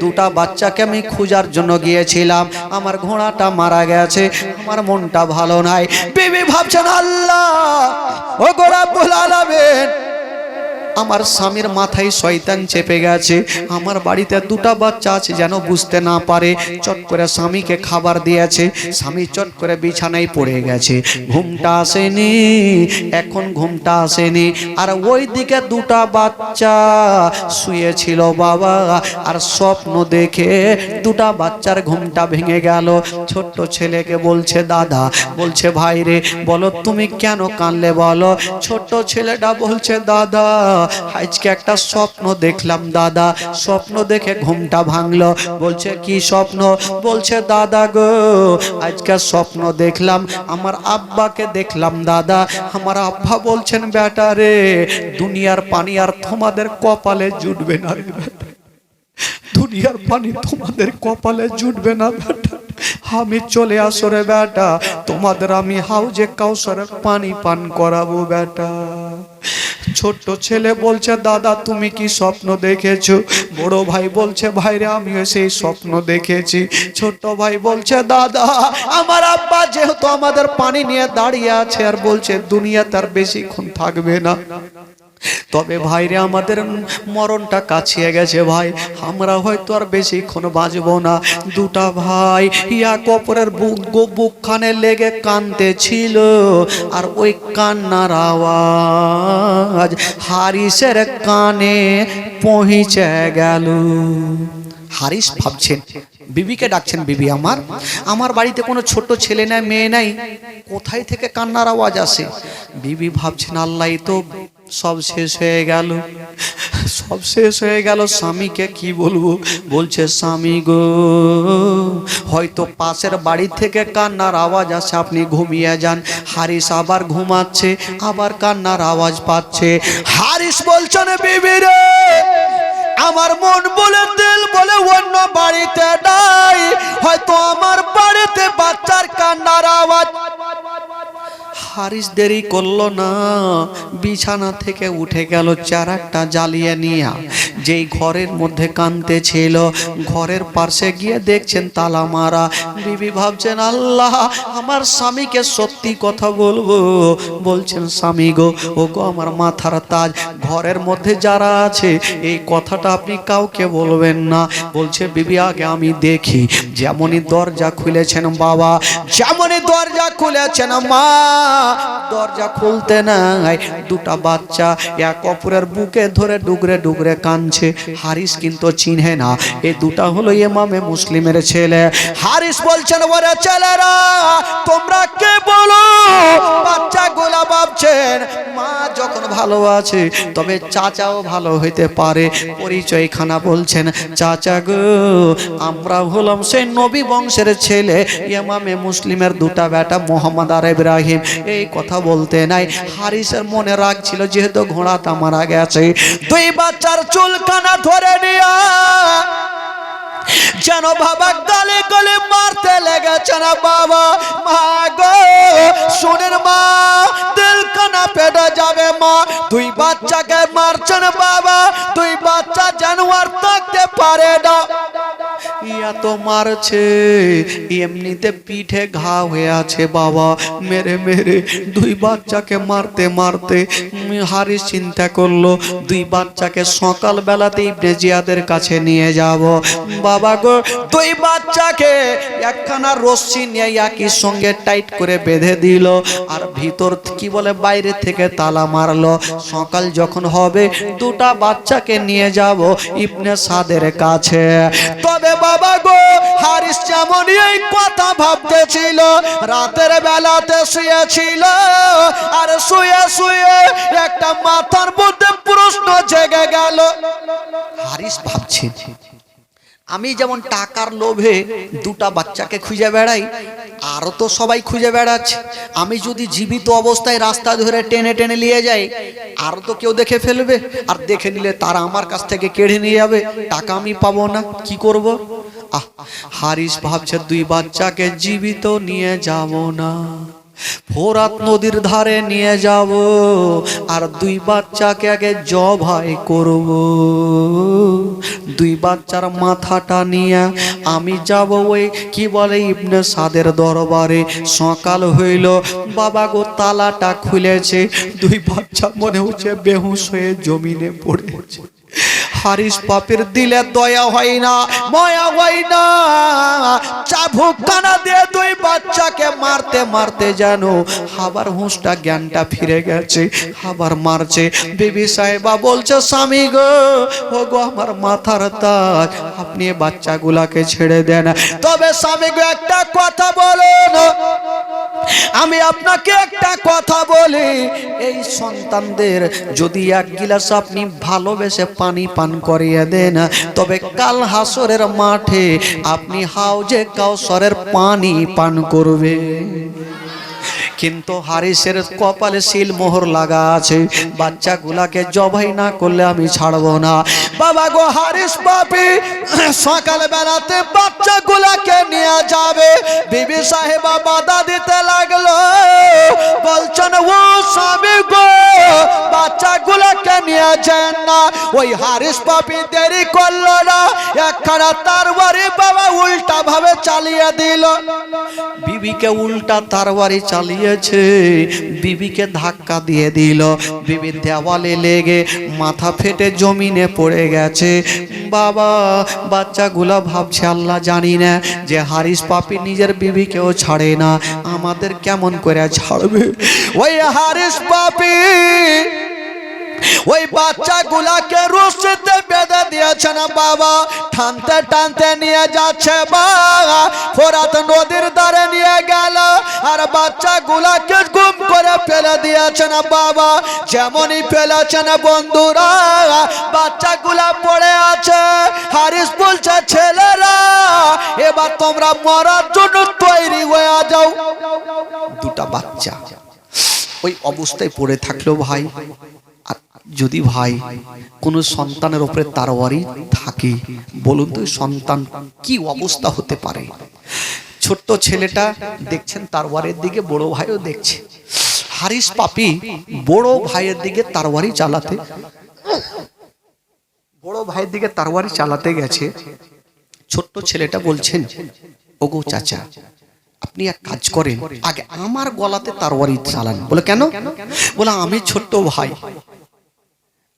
দুটা বাচ্চাকে আমি খোঁজার জন্য গিয়েছিলাম, আমার ঘোড়াটা মারা গেছে, আমার মনটা ভালো নাই। বিবি ভাবছেন আল্লাহ ও গো রব্বুল আলামিন, আমার স্বামীর মাথায় শয়তান চেপে গেছে, আমার বাড়িতে দুটা বাচ্চা আছে যেন বুঝতে না পারে। চট করে স্বামীকে খাবার দিয়েছে, স্বামী চট করে বিছানায় পড়ে গেছে, ঘুমটা আসেনি, এখন ঘুমটা আসেনি। আর ওই দিকে দুটা বাচ্চা শুয়েছিল বাবা, আর স্বপ্ন দেখে দুটা বাচ্চার ঘুমটা ভেঙে গেল। ছোট্ট ছেলেকে বলছে দাদা, বলছে ভাই রে বলো তুমি কেন কাঁদলে বলো। ছোট্ট ছেলেটা বলছে দাদা আজকে একটা স্বপ্ন দেখলাম দাদা, স্বপ্ন দেখে ঘুমটা ভাঙলো। বলছে কি স্বপ্ন? বলছে দাদা গো আজকে স্বপ্ন দেখলাম, আমার আব্বাকে দেখলাম দাদা। আমার আব্বা বলছেন বেটা রে দুনিয়ার পানি আর তোমাদের কপালে জুটবে না রে বেটা, দুনিয়ার পানি তোমাদের কপালে জুটবে না বেটা, আমি চলে আসো রে বেটা, তোমাদের আমি হাউজে কাউসারের পানি পান করাবো বেটা। ছোট্ট ছেলে বলছে দাদা তুমি কি স্বপ্ন দেখেছো? বড় ভাই বলছে ভাইরে আমিও সেই স্বপ্ন দেখেছি। ছোট্ট ভাই বলছে দাদা আমার আব্বা যেহেতু আমাদের পানি নিয়ে দাঁড়িয়ে আছে আর বলছে দুনিয়া তার বেশিক্ষণ থাকবে না, তবে ভাইরে আমাদের মরণটা কাছিয়ে গেছে ভাই, আমরা হয়তো আর বেশিক্ষণ বাঁচবো না। দুটা ভাই এক অপরের বুকখানে লেগে কাঁদতেছিল, আর ওই কান্নার আওয়াজ হারিসের কানে পৌঁছে গেল। হারিস ভাবছেন, বিবিকে ডাকছেন, বিবি আমার বাড়িতে কোনো ছোট ছেলে নাই মেয়ে নাই, কোথায় থেকে কান্নার আওয়াজ আসে? বিবি ভাবছেন আল্লাহ তো সব শেষ হয়ে গেল, সব শেষ হয়ে গেল, স্বামীকে কি বলবো? বলছে স্বামী গো হয়তো পাশের বাড়ি থেকে কান্নার আওয়াজ আসে, আপনি ঘুমিয়ে যান। হারিস আবার ঘুমাচ্ছে, আবার কান্নার আওয়াজ পাচ্ছে। হারিস বলছেন বিবি রে আমার মন বলে দিল বলে অন্য বাড়িতে নাই, হয়তো আমার বাড়িতে বাচ্চার কান্নার আওয়াজ। হারিস দেরি করলো না, বিছানা থেকে উঠে গেল, চারাকটা জ্বালিয়ে নিয়ে যেই ঘরের মধ্যে কাঁদতে ছিল ঘরের পাশে গিয়ে দেখছেন তালা মারা। বিবি ভাবছেন আল্লাহ আমার স্বামীকে সত্যি কথা বলবো। বলছেন স্বামী গো ও গো আমার মাথার তাজ, ঘরের মধ্যে যারা আছে এই কথাটা আপনি কাউকে বলবেন না। বলছে বিবি আগে আমি দেখি। যেমনই দরজা খুলেছেন বাবা, যেমনই দরজা খুলেছেন মা, দরজা খুলতে নাই দুটা বাচ্চা এক অপরের বুকে ধরে ডুগরে ডুগরে কাঁদছে। হারিস কিন্তু চিনহে না এই দুটা হলো ইমামে মুসলিমের ছেলে। হারিস বলছেন ওরে ছেলেরা তোমরা কে বলো? বাচ্চা গোলা ভাবছেন মা যখন ভালো আছে তবে চাচাও ভালো হইতে পারে। পরিচয় খানা বলছেন চাচা গো আমরা হলাম সেই নবী বংশের ছেলে, ইমামে মুসলিমের দুটা বেটা মোহাম্মদ আর ইব্রাহিম। এই কথা বলতে নাই, হারিসের মনে রাগ ছিল যেহেতু ঘোড়াটা মারা গেছে। দুই বাচ্চার চুলকানা ধরে নিয়া যেন বাবা গালে গালে মারতে লেগেছে না বাবা। মা গো শুনেন মা দিল কানা পেটে যাবে মা, ইয়া তো মারছে, এমনিতে পিঠে ঘা হয়ে আছে বাবা, মেরে মেরে দুই বাচ্চাকে মারতে মারতে হারিস চিন্তা করলো দুই বাচ্চাকে সকাল বেলাতে ইবনে জিয়াদের কাছে নিয়ে যাব। বাবা গো, দুই বাচ্চাকে একখানা রশ্মি নিয়ে একই সঙ্গে টাইট করে বেঁধে দিল, আর ভিতর কি বলে বাইরে থেকে তালা মারলো। সকাল যখন হবে দুটা বাচ্চাকে নিয়ে যাব ইবনে সাদের কাছে। তবে বাবা গো, হারিস যেমন এই কথা ভাবতেছিল, রাতের বেলাতে শুয়েছিল, আর শুয়ে শুয়ে একটা মাথার মধ্যে প্রশ্ন জেগে গেল। হারিস ভাবছে, আমি যেমন টাকার লোভে দুটা বাচ্চাকে খুঁজে বেড়াই, আরো তো সবাই খুঁজে বেড়াচ্ছে, আমি যদি জীবিত অবস্থায় রাস্তা ধরে টেনে টেনে নিয়ে যাই, আরো তো কেউ দেখে ফেলবে, আর দেখে নিলে তারা আমার কাছ থেকে কেড়ে নিয়ে যাবে, টাকা আমি পাবো না, কি করব? হারিস ভাবছে দুই বাচ্চাকে জীবিত নিয়ে যাব না, ফোরাত নদীর ধারে নিয়ে যাব, আর দুই বাচ্চাকে আগে জবাই করব। দুই বাচ্চার মাথাটা নিয়ে আমি যাব ওই কি বলে ইবনে সাদের দরবারে। সকাল হইল, বাবা গো তালাটা খুলেছে, দুই বাচ্চা মনে হচ্ছে বেহুশ হয়ে জমিনে পড়েছে। হারিস বাপের দিলে দয়া হয় না, মায়া হয় না, চাবুক কানা দিয়ে দুই বাচ্চাকে মারতে মারতে যেন আবার হুঁশটা জ্ঞানটা ফিরে গেছে, আবার মারছে। বিবি সাহেবা বলছে, স্বামী গো, ও গো আমার মাথার তাজ, আপনি বাচ্চাগুলাকে ছেড়ে দেন। তবে স্বামী গো একটা কথা বলুন, আমি আপনাকে একটা কথা বলি, এই সন্তানদের যদি এক গিলাস আপনি ভালোবেসে পানি পান করিয়ে দেন, তবে কাল হাসরের মাঠে আপনি হাউজে কাউসারের পানি পান করবে। কিন্তু হারিসের কপালে সিল মোহর লাগা আছে, বাচ্চাগুলাকে জবাই না করলে আমি ছাড়বো না। বাবা গো, হারিস বাপি সকাল বেলাতে বাচ্চাগুলাকে নিয়ে যাবে। বিবি সাহেবা বাধা দিতে লাগলো, বলছেন ও স্বামী গো, বাচ্চাগুলাকে নিয়ে যান না। ওই হারিস বাপি দেরি করলো না, একখানা তরবারি বাবা উল্টা ভাবে চালিয়ে দিল। বিবিকে উল্টা তরবারি চালিয়েছে, বিবিকে ধাক্কা দিয়ে দিল, বিবি দেওয়ালে লেগে মাথা ফেটে জমিনে পড়ে গেছে। বাবা বাচ্চাগুলা ভাবছে, আল্লাহ জানি না যে হারিস পাপি নিজের বিবিকেও ছাড়ে না, আমাদের কেমন করে ছাড়বে। ওই হারিস পাপি ওই বাচ্চাগুলাকে রশিতে বেঁধে দিয়েছে না বাবা, টানতে টানতে নিয়ে যাচ্ছে বাবা, ফোরাত নদীর ধারে নিয়ে গেল, আর বাচ্চাগুলাকে গুম করে ফেলে দিয়েছে না বাবা। যেমনই ফেলেছেন বন্ধুরা, বাচ্চাগুলা পড়ে আছে। হারিস বলছে, ছেলেরা এবার তোমরা মরার জন্য তৈরি হয়ে যাও। দুটা বাচ্চা ওই অবস্থায় পড়ে থাকলো ভাই। যদি ভাই কোন সন্তানের উপরে তরবারি থাকে, বলুন তো সন্তান কি অবস্থা হতে পারে। ছোট্ট ছেলেটা দেখছেন তরবারির দিকে, বড় ভাইও দেখছে। হারিস পাপি বড় ভাইয়ের দিকে তরবারি চালাতে, বড় ভাইয়ের দিকে তরবারি চালাতে গেছে। ছোট্ট ছেলেটা বলছেন, ওগো চাচা, আপনি এক কাজ করেন, আগে আমার গলাতে তরবারি চালান। বলে কেন? বলে আমি ছোট্ট ভাই,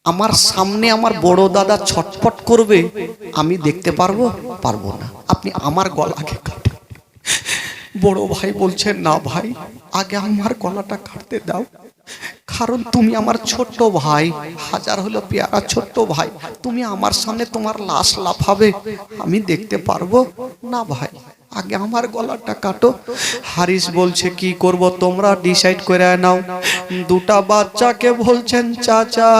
আমার সামনে আমার বড় দাদা ছটফট করবে, আমি দেখতে পারবো পারবো না, আপনি আমার গলাকে কাটেন। বড় ভাই বলছে, না ভাই, আগে আমার গলাটা কাটতে দাও, কারণ তুমি আমার ছোট্ট ভাই, হাজার হলো পেয়ারা ছোট্ট ভাই, তুমি আমার সামনে তোমার লাশ লাফাবে, আমি দেখতে পারবো না ভাই, আগে আমার গলাটা কাটো। হারিস বলছে, কি করব তোমরা ডিসাইড করে নাও। দুটা বাচ্চাকে বলছেন চাচা,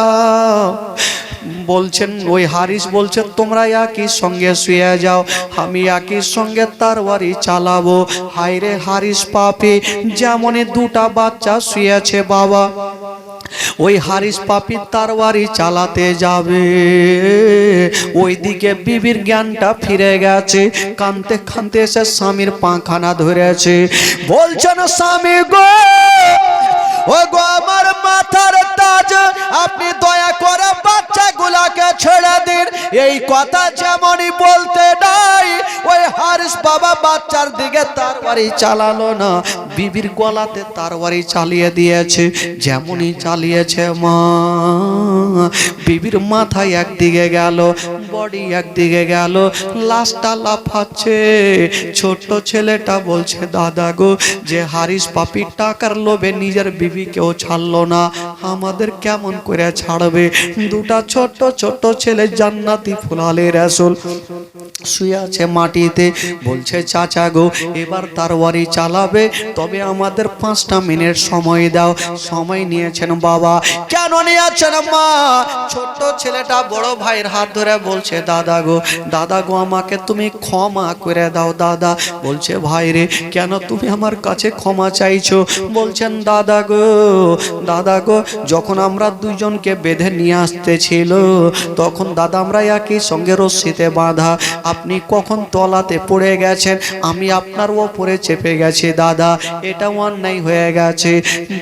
বলছেন ওই হারিস বলছে, তোমরা একই সঙ্গে শুয়ে যাও, আমি একই সঙ্গে তরবারি চালাবো। হায়রে হারিস পাপি, যেমনই দুটা বাচ্চা শুয়েছে বাবা, ওই হারিস পাপি তরবারি চালাতে যাবে, ওইদিকে বিবির জ্ঞানটা ফিরে গেছে, কানতে কানতে এসে স্বামীর পাখানা ধরেছে। বলছেন, স্বামী গো, ও গো আমার মাথার তাজ, আপনি দয়া করে বাচ্চাগুলাকে ছেড়ে দিন। এই কথা যেমনই বলতে নাই, ওই হারিস বাবা বাচ্চার দিকে তরবারি চালালো না, বিবির গলাতে তরবারি চালিয়ে দিয়েছে। যেমনই চালিয়েছে মা, বিবির মাথায় একদিকে গেল, বডি একদিকে গেল, লাশটা লাফাচ্ছে। ছোট্ট ছেলেটা বলছে দাদা গো, যে হারিস পাপি টাকার লোভে নিজের বিবিকেও ছাড়লো না, আমাদের কেমন করে ছাড়বে? দুটা ছোট্ট ছোট্ট ছেলে জান্নাতি ফুলালে রাসূল শুয়ে আছে মাটিতে। বলছে চাচা গো, এবার তরবারি চালাবে, তবে আমাদের 5টা মিনিট সময় দাও। সময় নিয়েছেন বাবা। কেন নিয়েছেন মা? ছোট্ট ছেলেটা বড় ভাইয়ের হাত ধরে বলছে দাদা গো, দাদা গো, আমাকে তুমি ক্ষমা করে দাও দাদা। বলছে ভাই রে, কেন তুমি আমার কাছে ক্ষমা চাইছো? বলছেন দাদা গো, দাদা গো, যখন আমরা দুজনকে বেঁধে নিয়ে আসতেছিল, তখন দাদা আমরা একই সঙ্গে রশ্মিতে বাঁধা, আপনি কখন তলাতে পড়ে গেছেন, আমি আপনার ওপরে চেপে গেছি দাদা, এটা অন্যায় হয়ে গেছে।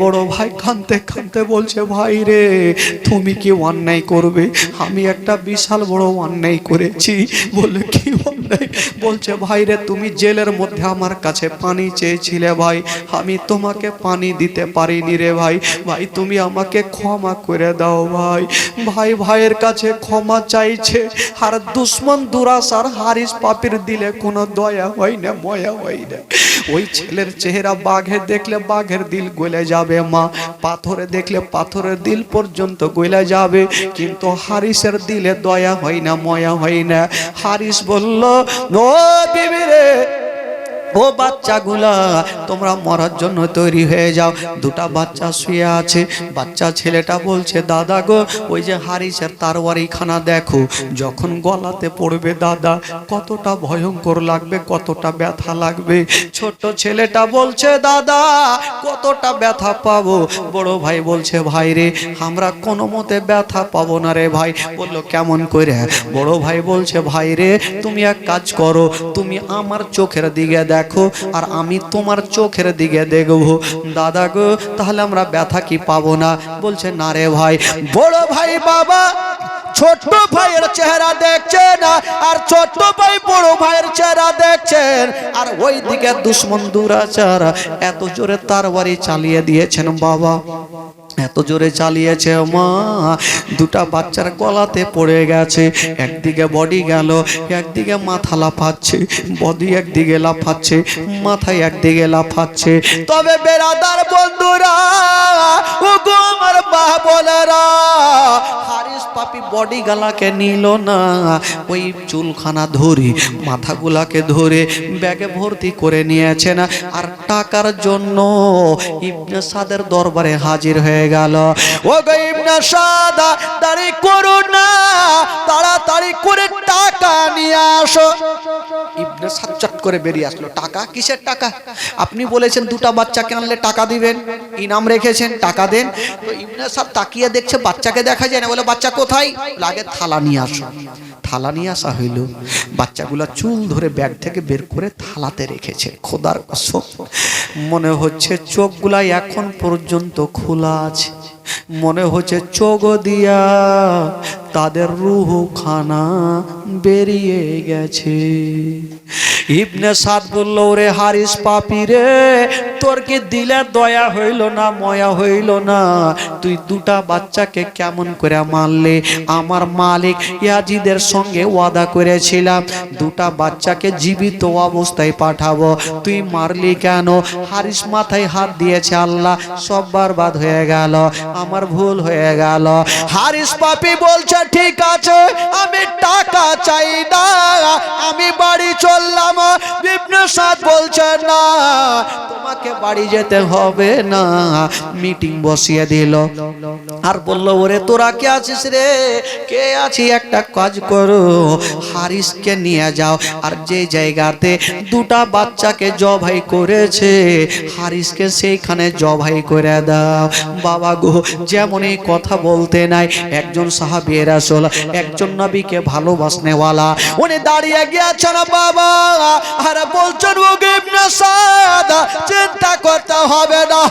বড় ভাই কাঁদতে কাঁদতে বলছে ভাই রে, তুমি কি অন্যায় করবে? আমি একটা বিশাল বড় অন্যায় করেছি। বলে কি অন্যায়? বলছে ভাই রে, তুমি জেলের মধ্যে আমার কাছে পানি চেয়েছিলে ভাই, আমি তোমাকে পানি দিতে পারিনি রে ভাই। ভাই তুমি আমাকে ক্ষমা করে দাও ভাই। ভাই ভাইয়ের কাছে ক্ষমা চাইছে, আর দুশ্মন দুরাসার হারিস পাপির দিলে কোনো দয়া হয় না, ময়া হয় না। ওই ছেলের চেহারা বাঘে দেখলে বাঘের দিল গলে যাবে মা, পাথরে দেখলে পাথরের দিল পর্যন্ত গলে যাবে, কিন্তু হারিসের দিলে দয়া হয় না, ময়া হয় না। হারিস বলল, ও বিবি রে, ও বাচ্চাগুলা, তোমরা মরার জন্য তৈরি হয়ে যাও। দুটা বাচ্চা শুয়ে আছে। বাচ্চা ছেলেটা বলছে দাদা গো, ওই যে হারিসের তরবারি খানা দেখো, যখন গলাতে পড়বে দাদা, কতটা ভয়ঙ্কর লাগবে, কতটা ব্যথা লাগবে। ছোট ছেলেটা বলছে দাদা, কতটা ব্যথা পাবো? বড় ভাই বলছে ভাই রে, আমরা কোনো মতে ব্যথা পাবো না রে ভাই। বললো কেমন করে? বড় ভাই বলছে ভাই রে, তুমি এক কাজ করো, তুমি আমার চোখের দিকে দেখো, আর আমি তোমার চোখের দিকে দেখবো দাদা গো, তাহলে আমরা ব্যথা কি পাবো না? বলছে না রে ভাই। বড় ভাই বাবা ছোট ভাইয়ের চেহারা দেখছেন, আর ছোট ভাই বড় ভাইয়ের চেহারা দেখছেন, আর ওই দিকে দুশ্মন দুরাচার এত জোরে তরবারি চালিয়ে দিয়েছেন বাবা, এত জোরে চালিয়েছে মা, দুটা বাচ্চার গলাতে পড়ে গেছে। একদিকে বডি গেল, একদিকে মাথা লাফাচ্ছে, বডি একদিকে লাফাচ্ছে, মাথায় একদিকে লাফাচ্ছে। তবে বেরাদার বন্ধুরা, ও গো আমার মা বোনেরা, হারিস পাপি বডি গালাকে নিল না, ওই চুলখানা ধরে মাথাগুলাকে ধরে ব্যাগে ভর্তি করে নিয়েছেন, আর টাকার জন্য ইবনে সাদের দরবারে হাজির হয়ে গেল। ও গো ইবনে সাদ, তাড়াতাড়ি করো না, তাড়াতাড়ি করে টাকা নিয়ে আসো। ইবনে সাদ চট করে বেরিয়ে আসলো। টাকা? কিসের টাকা? আপনি বলেছেন দুটা বাচ্চাকে আনলে টাকা দিবেন, ইনাম রেখেছেন, টাকা দেন। তো ইবনে সাদ তাকিয়ে দেখছে, বাচ্চাকে দেখা যায় না। বলে বাচ্চা কোথায়? লাগে থালা নিয়ে আসো। থালা নিয়ে আসা হইল। বাচ্চাগুলা চুল ধরে ব্যাগ থেকে বের করে থালাতে রেখেছে। খোদার কসম, মনে হচ্ছে চোখগুলা এখন পর্যন্ত খোলা আছে, মনে হচ্ছে চোখ দিয়া তাদের রূহ খানা বেরিয়ে গেছে। ইবনে সাদ বলল, ওরে হারিস পাপি রে, তোর কি দিলে দয়া হইল না, ময়া হইল না? তুই দুটা বাচ্চাকে কেমন করে মারলে? আমার মালিক ইয়াজিদের সঙ্গে ওয়াদা করেছিলাম দুটা বাচ্চাকে জীবিত অবস্থায় পাঠাবো, তুই মারলি কেন? হারিস মাথায় হাত দিয়েছে, আল্লাহ সব বরবাদ হয়ে গেল, আমার ভুল হয়ে গেল। হারিস পাপি বলছে ঠিক আছে, আমি টাকা চাই না, আমি বাড়ি চললাম। ইবনে সাদ বলছে না, তোমাকে বাড়ি যেতে হবে না। মিটিং বসিয়ে দিল আর বলল, ওরে তোরা কে আছিস রে? কে আছি? একটা কাজ করো, হারিসকে নিয়ে যাও, আর যে জায়গাতে দুটা বাচ্চাকে জবাই করেছে হারিসকে সেইখানে জবাই করে দাও। বাবা গো, যেমনই কথা বলতে নাই, একজন সাহাবী রাসূল, একজন নবীকে ভালোবাসনেওয়ালা, উনি দাঁড়িয়ে গিয়েছেন বাবা, আর বলছেন ও ইবনে সাদ, চিন্তা চিন্তা করতে হবে না,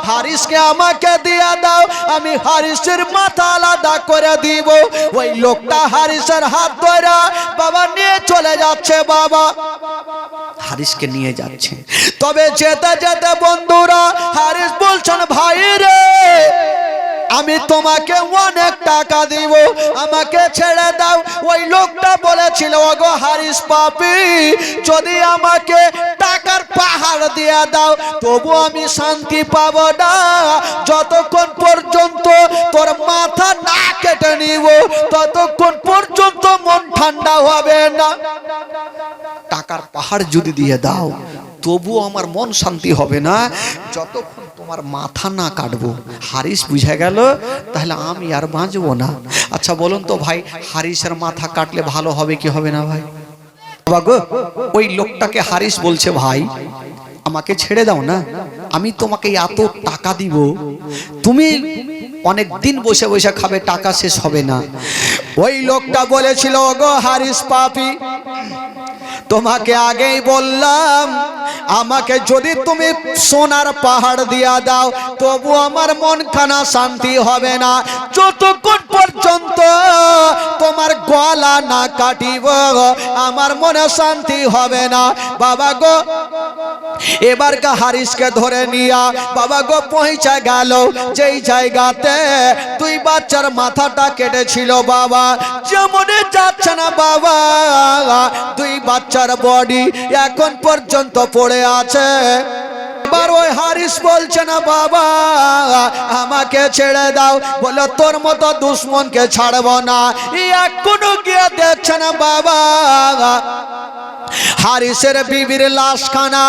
হারিসকে আমাকে দিয়ে দাও, আমি হারিসের মাথা আলাদা করে দিব। ওই লোকটা হারিসের হাত ধরে বাবা নিয়ে চলে যাচ্ছে, বাবা হারিসকে নিয়ে যাচ্ছে। তবে যেতে যেতে বন্ধুরা হারিস বলছেন, ভাই রে আমি তোমাকে অনেক টাকা দিব, আমাকে ছেড়ে দাও। ওই লোকটা বলেছিল, ওগো হারিস পাপী, যদি আমাকে টাকার পাহাড় দিয়ে দাও তবু আমি শান্তি পাবো না, যতক্ষণ পর্যন্ত তোর মাথা না কেটে নিব ততক্ষণ পর্যন্ত মন ঠান্ডা হবে না। টাকার পাহাড় যদি দিয়ে দাও তবু আমার মন শান্তি হবে না, যতক্ষণ তোমার মাথা না কাটবো। হারিস বুঝে গেল, তাহলে আমি আর বাঁচবো না। আচ্ছা বলুন তো ভাই, হারিসের মাথা কাটলে ভালো হবে কি হবে না ভাই? বাবা গো, ওই লোকটাকে হারিস বলছে, ভাই আমাকে ছেড়ে দাও না, আমি তোমাকে এত টাকা দিব, তুমি অনেক দিন বসে বসে খাবে, টাকা শেষ হবে না। ওই লোকটা বলেছিল, ওগো হারিস পাপী, তোমাকে আগেই বললাম, আমাকে যদি তুমি সোনার পাহাড় দিয়া দাও তবু আমার মন খানা শান্তি হবে না, যতক্ষণ পর্যন্ত তোমার গলা না কাটিব আমার মনে শান্তি হবে না। বাবা গো, এবার হারিসকে ধরে নিয়া বাবা গো পৌঁছে গেল যেই জায়গাতে দুই বাচ্চার মাথাটা কেটেছিল। বাবা যেমনই যাচ্ছে না বাবা, দুই বাচ্চার বডি এখন পর্যন্ত পড়ে আছে। এবার ওই হারিস বলছে না, বাবা আমাকে ছেড়ে দাও, বলে তোর মতো দুশ্মনকে ছাড়বো না। এখনো গিয়ে দেখছে না বাবা, হারিসের বিবির লাশ খানা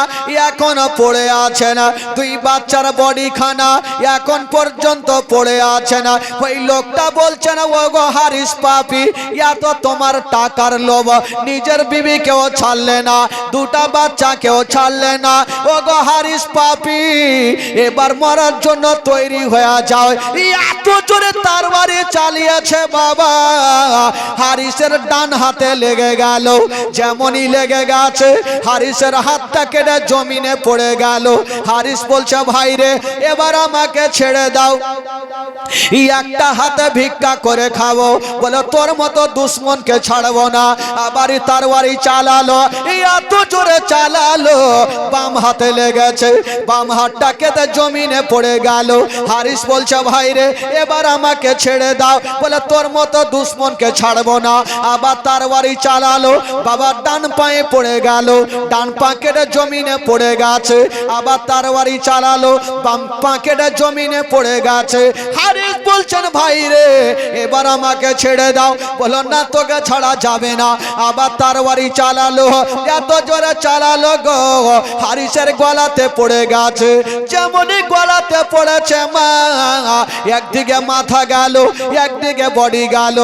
এখনো পড়ে আছে না, দুই বাচ্চার বডি খানা এখন পর্যন্ত পড়ে আছে না। ওই লোকটা বলছে না, ওগো হারিস পাপী, এত তোমার টাকার লোভ, নিজের বিবিকেও ছাড়লে না, দুটা বাচ্চাকেও ছাড়লে না, ওগো হারিস পাপী এবার মরার জন্য তৈরি হয়ে যাও। এত জোরে তরবারি চালিয়েছে বাবা, হারিসের ডান হাতে লেগে গেল, যেমনই লেগে গেছে হারিসের হাতটা কেটে জমিনে পড়ে গেল। হারিস বলছে, ভাই রে এবার আমাকে ছেড়ে দাও, একটা হাতে ভিক্ষা করে খাবো, বলে তোর মতো দুশ্মনকে ছাড়বো না। আবার তরবারি চালালো, এত জোরে চালালো বাম হাতে লেগেছে, বাম হাতটা কেটে জমিনে পড়ে গেল। হারিস বলছে, ভাই রে এবার আমাকে ছেড়ে দাও, বলে তোর মতো দুশ্মনকে ছাড়বো না। আবার তরবারি চালালো, বাবা ডান পায়ে পড়ে গেল, ডান পা কেটে জমিনে পড়ে গেছে। আবার তরবারি চালালো, বাম পা কেটে জমিনে পড়ে গেছে। হারিস বলছেন, ভাই রে এবার আমাকে ছেড়ে দাও, বলো না তোকে ছাড়া যাবে না। আবার তরবারি চালালো, এত জোরে চালালো গো হারিসের গলাতে পড়ে গেছে। যেমনই গলাতে পড়েছে মা, একদিকে মাথা গেল, একদিকে বডি গেল।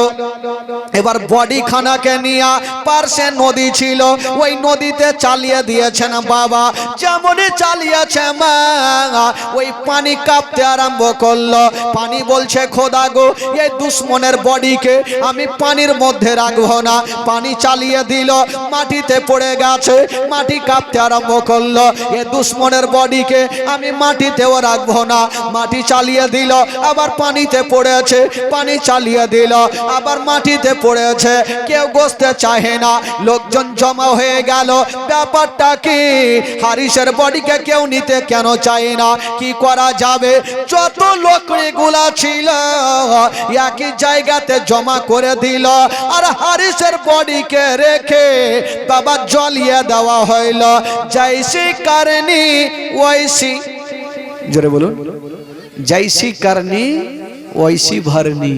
এবার বডি খানাকে নিয়ে পার্শ্বে নদী ছিল, ওই নদীতে চালিয়ে দিয়েছেন বাবা। যেমনই চালিয়েছে মা, ওই পানি কাঁপতে আরম্ভ করলো। পানি বলছে, খোদা গো এই দুশ্মনের বডিকে আমি পানির মধ্যে রাখবো না। পানি চালিয়ে দিল, মাটিতে পড়ে গেছে, মাটি কাঁপতে আরম্ভ করলো। এ দুশ্মনের বডিকে আমি মাটিতেও রাখবো না। মাটি চালিয়ে দিল, আবার পানিতে পড়েছে, পানি চালিয়ে দিল, আবার মাটিতে পড়েছে। কেউ বসতে চাহে না, লোকজন জমা হয়ে গেল। ব্যাপারটা কি, হারিসের বডিকে কেউ নিতে কেন চায় না? কি করা যাবে? যত লোকগুলা ছিল একই জায়গাতে জমা করে দিল, আর হারিসের বডিকে রেখে বাবা জ্বালিয়ে দেওয়া হইল। জৈসি কারণী ওইসি, জোরে বলুন, জৈসি কারণী ওইসি ভরনি।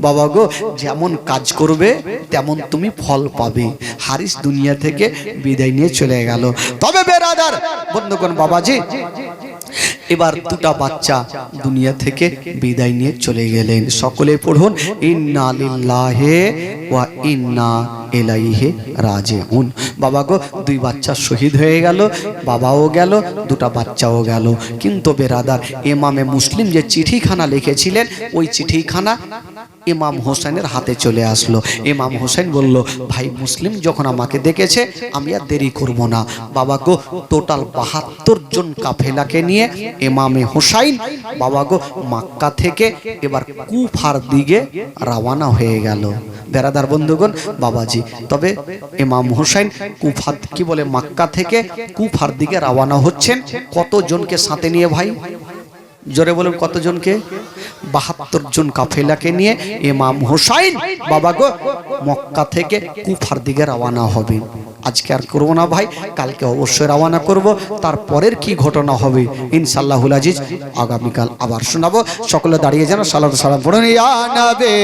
বাবা গো, যেমন কাজ করবে তেমন তুমি ফল পাবে। হারিস দুনিয়া থেকে বিদায় নিয়ে চলে গেল। তবে বেরাদার বন্ধুগণ, বাবাজি এবার দুটা বাচ্চা দুনিয়া থেকে বিদায় নিয়ে চলে গেলেন। সকলে পড়ুন, ইন্না লিল্লাহি ওয়া ইন্না ইলাইহি রাজিউন। বাবা গো, দুই বাচ্চা শহীদ হয়ে গেল, বাবাও গেল, দুটা বাচ্চাও গেল। কিন্তু বেরাদার, ইমামে মুসলিম যে চিঠিখানা লিখেছিলেন, ওই চিঠিখানা ইমাম হোসেনের হাতে চলে আসলো। ইমাম হোসেন বলল, ভাই মুসলিম যখন আমাকে দেখেছে আমি আর দেরি করব না। বাবা গো, টোটাল 72 জন কাফেলাকে নিয়ে ইমামে হোসাইন বাবা গো মক্কা থেকে এবার কুফার দিকে রওনা হয়ে গেল। বেরাদার বন্ধুগণ, বাবাজি, তবে ইমাম হোসেন কুফা কি বলে মক্কা থেকে কুফার দিকে রওনা হচ্ছেন কতজনকে সাথে নিয়ে? ভাই জোরে বলুন, কতজনকে? 72 জন কাফেলাকে নিয়ে ইমাম হোসাইন বাবা গো মক্কা থেকে কুফার দিকে রওনা হবে। আজকে আর করবো না ভাই, কালকে অবশ্যই রওনা করব। তারপরের কি ঘটনা হবে ইনশাআল্লাহুল আজিজ আগামীকাল আবার শোনাবো। সকলে দাঁড়িয়ে যেন সালাত সালাম পড়ুন ইয়া নবী।